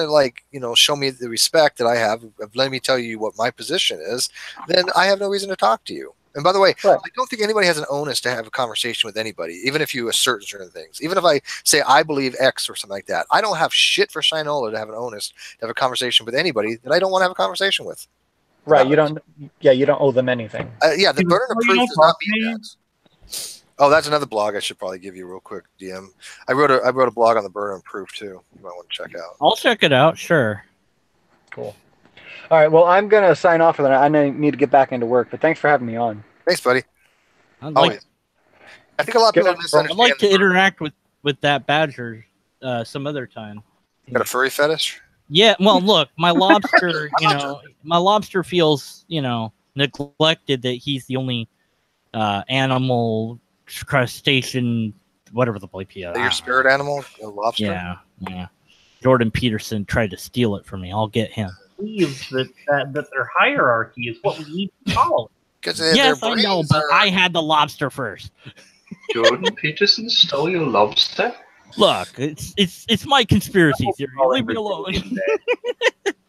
like show me the respect that I have. Let me tell you what my position is. Then I have no reason to talk to you. And by the way, I don't think anybody has an onus to have a conversation with anybody, even if you assert certain things. Even if I say I believe X or something like that, I don't have shit for Shinola to have an onus to have a conversation with anybody that I don't want to have a conversation with. Right. You don't. Yeah, you don't owe them anything. Yeah, the burden of proof does not mean that. Oh, that's another blog I should probably give you real quick, DM. I wrote a blog on the burden of proof too. You might want to check out. I'll check it out. Sure. Cool. All right. Well, I'm gonna sign off for that. I need to get back into work, but thanks for having me on. Thanks, buddy. I think a lot of people misunderstand. I'd like to interact with that badger some other time. You got a furry fetish? Yeah. Well, look, my lobster. My lobster feels neglected that he's the only animal, crustacean, whatever the bleep he is. Your spirit animal, a lobster. Yeah. Jordan Peterson tried to steal it from me. I'll get him. Believes that their hierarchy is what we need to follow. Yes, I know, but I had the lobster first. Jordan Peterson stole your lobster? Look, it's my conspiracy theory. Leave me alone.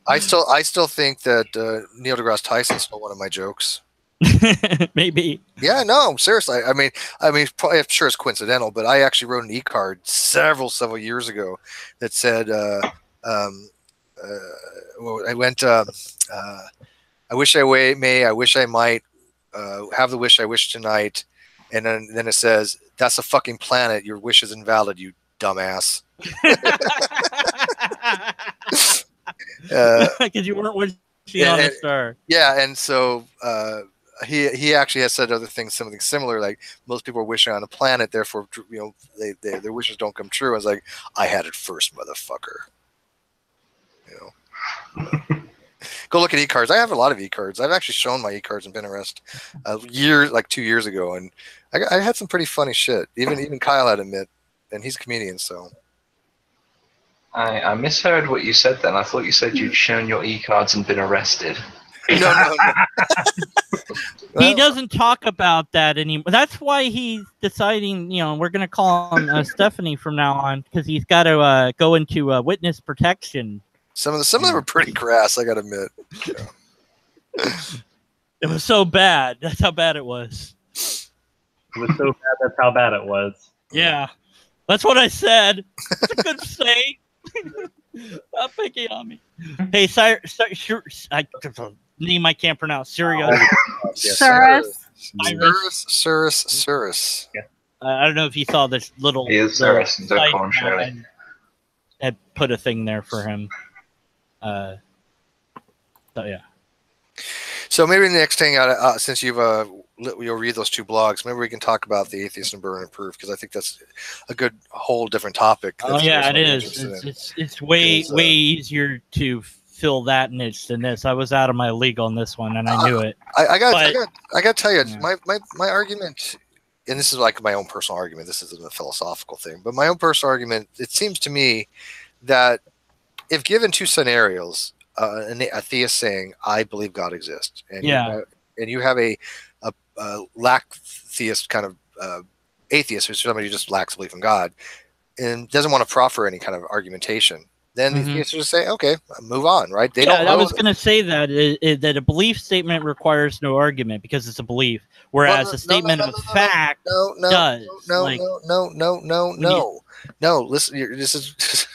I still think that Neil deGrasse Tyson stole one of my jokes. Maybe. Yeah, no, seriously. I mean, probably, I'm sure it's coincidental, but I actually wrote an e-card several years ago that said, I went, I wish I may, I wish I might, have the wish I wish tonight, and then it says, "That's a fucking planet. Your wish is invalid, you dumbass." Because you weren't wishing on a star. Yeah, and so he actually has said other things, something similar, like most people are wishing on a planet, therefore their wishes don't come true. I was like, I had it first, motherfucker. Go look at e-cards. I have a lot of e-cards. I've actually shown my e-cards in Pinterest 2 years ago, and I had some pretty funny shit. Even Kyle had to admit, and he's a comedian, so. I misheard what you said then. I thought you said you'd shown your e-cards and been arrested. No. He doesn't talk about that anymore. That's why he's deciding, we're going to call him Stephanie from now on, because he's got to go into witness protection. Some of them were pretty crass, I gotta admit. It was so bad. That's how bad it was. It was so bad. That's how bad it was. Yeah, that's what I said. It's a good saying. Stop picking on me. Hey, name I can't pronounce. Sirius. Cyrus. Yeah. I don't know if you saw this little. He is Cyrus. Had put a thing there for him. Yeah. So maybe the next thing, since you'll read those two blogs, maybe we can talk about the atheist and burden of proof, because I think that's a good whole different topic. Oh yeah, it is. It's way easier to fill that niche than this. I was out of my league on this one, and I knew it. I got to tell you, my argument, and this is like my own personal argument. This isn't a philosophical thing, but my own personal argument. It seems to me that if given two scenarios, a theist saying, "I believe God exists," and you have a lack theist kind of atheist, who's somebody who just lacks belief in God and doesn't want to proffer any kind of argumentation, then the theists just say, okay, move on, right? They I was going to say that that a belief statement requires no argument because it's a belief, whereas a statement of fact does. No. Listen, this is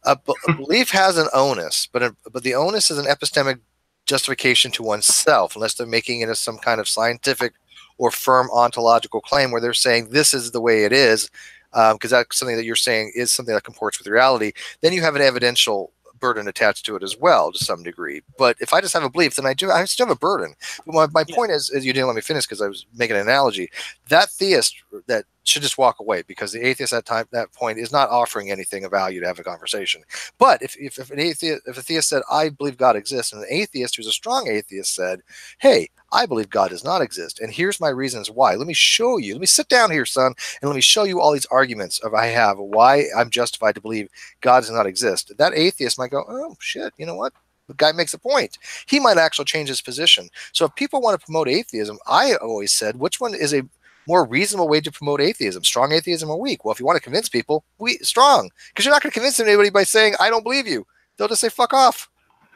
a belief has an onus, but the onus is an epistemic justification to oneself, unless they're making it as some kind of scientific or firm ontological claim where they're saying this is the way it is. Because that's something that you're saying is something that comports with reality, then you have an evidential burden attached to it as well to some degree. But if I just have a belief, then I still have a burden. But my point is you didn't let me finish because I was making an analogy. That theist that should just walk away, because the atheist at that point is not offering anything of value to have a conversation. But if a theist said, I believe God exists, and an atheist who's a strong atheist said, hey, I believe God does not exist, and here's my reasons why. Let me show you. Let me sit down here, son, and let me show you all these arguments I have why I'm justified to believe God does not exist. That atheist might go, oh, shit, you know what? The guy makes a point. He might actually change his position. So if people want to promote atheism, I always said, which one is a more reasonable way to promote atheism? Strong atheism or weak? Well, if you want to convince people, strong. Because you're not going to convince anybody by saying, I don't believe you. They'll just say, fuck off.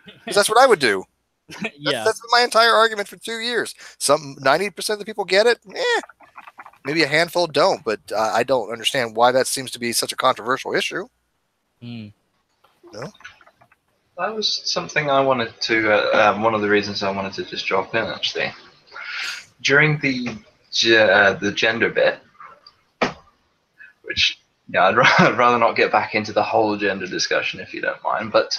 Because that's what I would do. That's been my entire argument for 2 years. 90% of the people get it. Maybe a handful don't, but I don't understand why that seems to be such a controversial issue. No? That was something I wanted to, one of the reasons I wanted to just drop in, actually. During the gender bit, which, I'd rather not get back into the whole gender discussion if you don't mind, but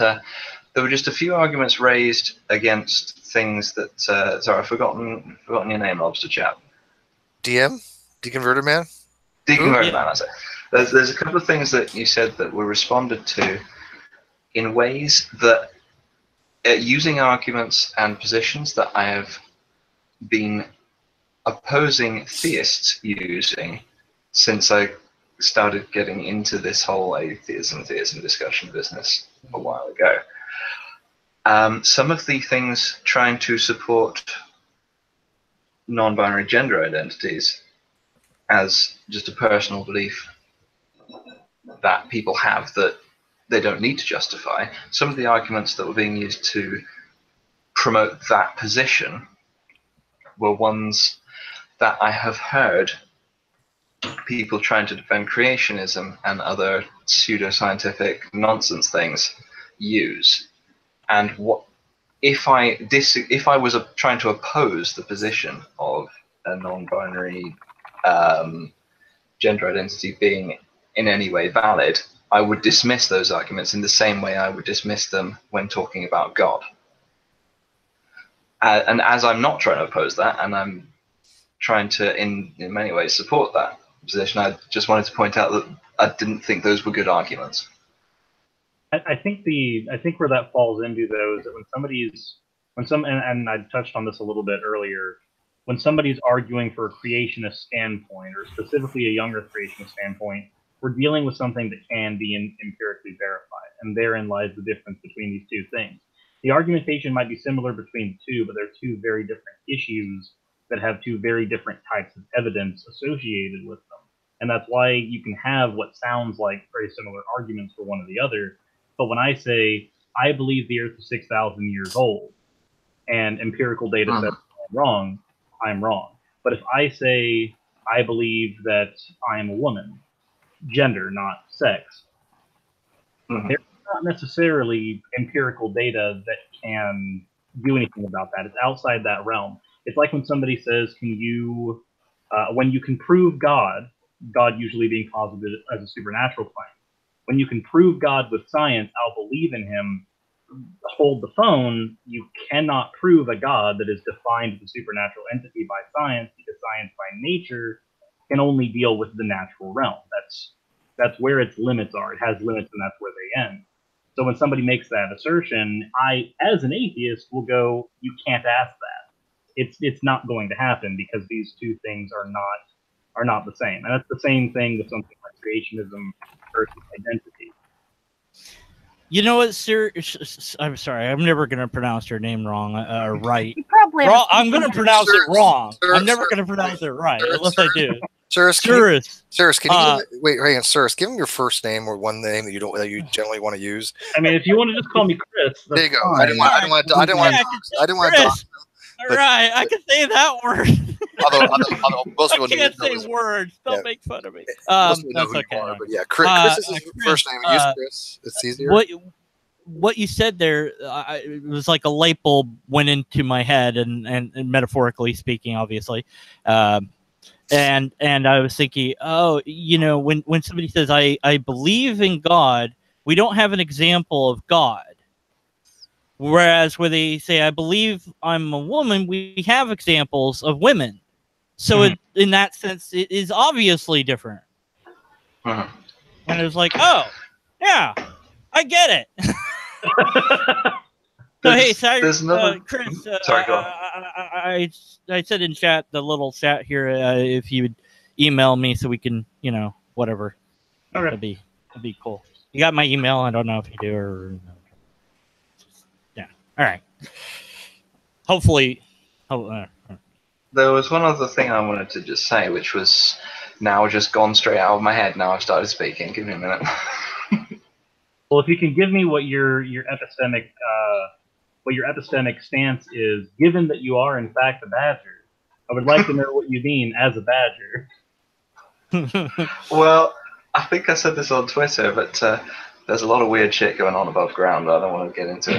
there were just a few arguments raised against things that, sorry, I've forgotten your name, Lobster Chap. DM? Deconverter Man? Deconverter Man, that's it. There's a couple of things that you said that were responded to in ways that, using arguments and positions that I have been opposing theists using since I started getting into this whole theism discussion business a while ago. Some of the things trying to support non-binary gender identities as just a personal belief that people have that they don't need to justify, some of the arguments that were being used to promote that position were ones that I have heard people trying to defend creationism and other pseudoscientific nonsense things use. And if I was trying to oppose the position of a non-binary gender identity being in any way valid, I would dismiss those arguments in the same way I would dismiss them when talking about God. And as I'm not trying to oppose that, and I'm trying to, in many ways, support that position, I just wanted to point out that I didn't think those were good arguments. I think where that falls into, though, is that and I touched on this a little bit earlier, when somebody's arguing for a creationist standpoint, or specifically a younger creationist standpoint, we're dealing with something that can be empirically verified, and therein lies the difference between these two things. The argumentation might be similar between the two, but they're two very different issues that have two very different types of evidence associated with them. And that's why you can have what sounds like very similar arguments for one or the other. But when I say, I believe the Earth is 6,000 years old, and empirical data says I'm wrong, I'm wrong. But if I say, I believe that I am a woman, gender, not sex, there's not necessarily empirical data that can do anything about that. It's outside that realm. It's like when somebody says, when you can prove God usually being posited as a supernatural claim, when you can prove God with science, I'll believe in him, hold the phone, you cannot prove a God that is defined as a supernatural entity by science, because science by nature can only deal with the natural realm. That's where its limits are. It has limits, and that's where they end. So when somebody makes that assertion, I, as an atheist, will go, you can't ask that. It's not going to happen, because these two things are not the same. And that's the same thing with something like creationism versus identity. You know what, sir? I'm sorry. I'm never going to pronounce her name wrong. Right. Probably I'm going to pronounce it wrong. I'm never going to pronounce it right, unless I do. Cirrus, can you wait, hang on, Cirrus, give him your first name or one name that you generally want to use. I mean, if you want to just call me Chris, there you go. Fine. I didn't want to dox him. All right, I can say that word. although most people I can't say words. Don't make fun of me. Most people know That's who okay. you are, but yeah, Chris is his first name. Use Chris. It's easier. What you said there, it was like a light bulb went into my head, and metaphorically speaking, obviously. And I was thinking, oh, when somebody says, I believe in God, we don't have an example of God. Whereas when they say, I believe I'm a woman, we have examples of women. So in that sense, it is obviously different. And it was like, oh, yeah, I get it. So, hey, sorry, Chris, sorry, go on. I said in chat, the little chat here, if you would email me so we can, whatever. Okay. That'd be cool. You got my email? I don't know if you do or no. Yeah. All right. Hopefully. There was one other thing I wanted to just say, which was now just gone straight out of my head. Now I've started speaking. Give me a minute. Well, if you can give me what your epistemic stance is, given that you are in fact a badger, I would like to know what you mean as a badger. Well, I think I said this on Twitter, but there's a lot of weird shit going on above ground. I don't want to get into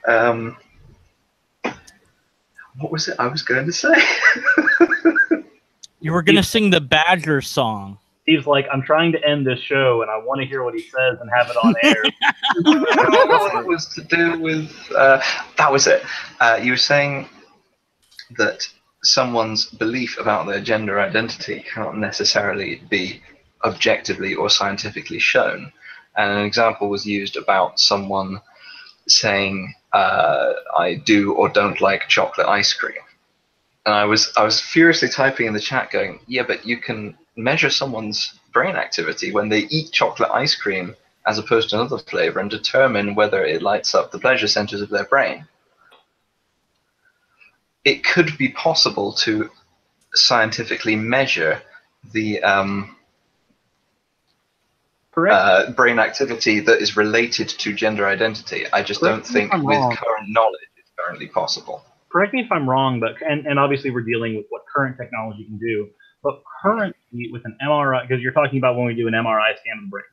it. What was it I was going to say? You were going to sing the Badger song. Steve's like, I'm trying to end this show, and I want to hear what he says and have it on air. It was to do with... that was it. You were saying that someone's belief about their gender identity cannot necessarily be objectively or scientifically shown. And an example was used about someone saying, I do or don't like chocolate ice cream. And I was furiously typing in the chat going, yeah, but you can measure someone's brain activity when they eat chocolate ice cream as opposed to another flavor and determine whether it lights up the pleasure centers of their brain. It could be possible to scientifically measure the brain activity that is related to gender identity. I just don't think with current knowledge it's currently possible. Correct me if I'm wrong, but and obviously we're dealing with what current technology can do. But currently with an MRI, because you're talking about when we do an MRI scan of the brain,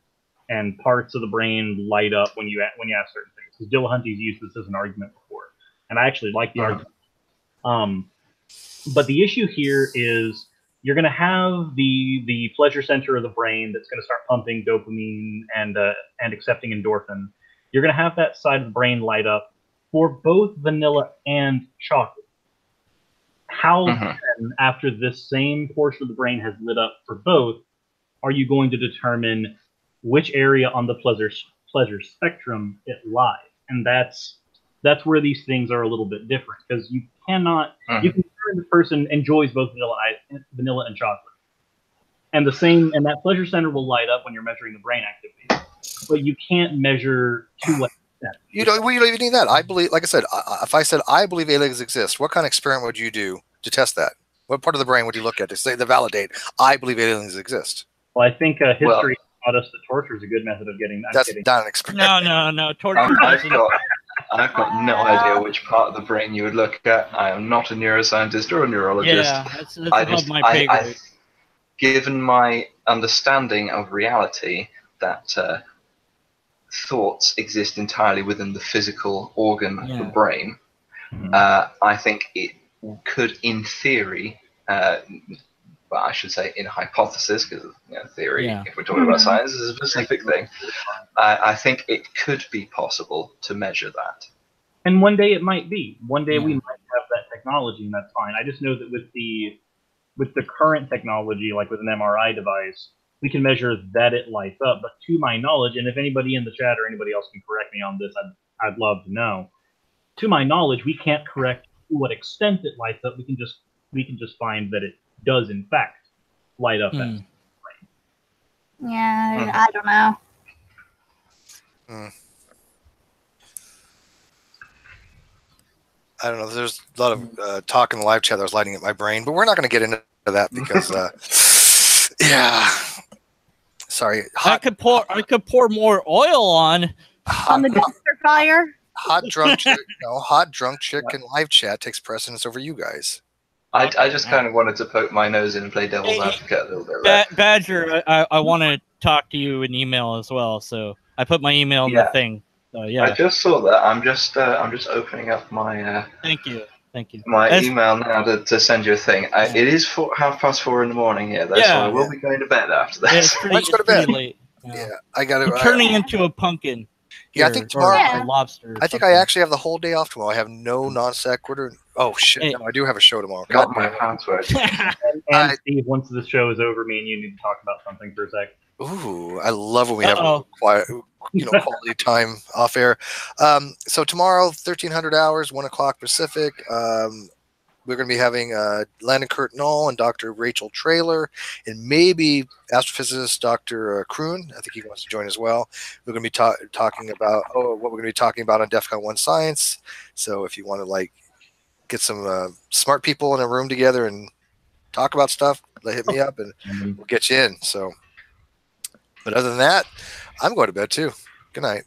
and parts of the brain light up when you ask certain things. Because Dillahunty's used this as an argument before, and I actually like the argument. But the issue here is you're going to have the pleasure center of the brain that's going to start pumping dopamine and accepting endorphin. You're going to have that side of the brain light up for both vanilla and chocolate. How then, after this same portion of the brain has lit up for both, are you going to determine which area on the pleasure spectrum it lies? And that's where these things are a little bit different, because you cannot you can determine the person enjoys both vanilla and chocolate, and that pleasure center will light up when you're measuring the brain activity, but you can't measure to what extent. You don't even need that. I believe, like I said, if I said I believe aliens exist, what kind of experiment would you do to test that? What part of the brain would you look at to validate I believe aliens exist? Well, I think history taught us that torture is a good method of getting that. That's not an experiment. No. Torture. I've got no idea which part of the brain you would look at. I am not a neuroscientist or a neurologist. Yeah, that's above my pay grade. Given my understanding of reality, that thoughts exist entirely within the physical organ of the brain, I think it could, in theory, well, I should say in hypothesis, because theory, if we're talking about science, is a specific thing. I think it could be possible to measure that. And one day it might be. One day we might have that technology, and that's fine. I just know that with the current technology, like with an MRI device, we can measure that it lights up. But to my knowledge, and if anybody in the chat or anybody else can correct me on this, I'd love to know. To my knowledge, we can't correct to what extent it lights up. We can just find that it does in fact light up. Yeah, I don't know. I don't know. There's a lot of talk in the live chat that was lighting up my brain, but we're not going to get into that because, yeah. Sorry. I could pour more oil on the dumpster fire. Hot drunk chick, hot drunk chick in live chat takes precedence over you guys. I just kind of wanted to poke my nose in and play devil's advocate a little bit. Badger, I want to talk to you in email as well, so I put my email in the thing. So, yeah. I just saw that. I'm just opening up my. Thank you. My email now to send you a thing. It is 4:30 in the morning here, though, so I will be going to bed after this. Let's go to bed. Late. Yeah, I got to. I'm turning into a pumpkin. Yeah, I think tomorrow. A lobster. I think I actually have the whole day off tomorrow. I have no non sequitur. Oh shit! No, I do have a show tomorrow. Got my password. and Steve, once this show is over, me and you need to talk about something for a sec. Ooh, I love when we have a quiet, quality time off air. So tomorrow, 1300 hours, 1 o'clock Pacific. We're going to be having Landon Kurt Knoll and Dr. Rachel Traylor, and maybe astrophysicist Dr. Kroon. I think he wants to join as well. We're going to be talking about what we're going to be talking about on DEF CON 1 Science. So if you want to get some smart people in a room together and talk about stuff, hit me up and we'll get you in. So, but other than that, I'm going to bed too. Good night.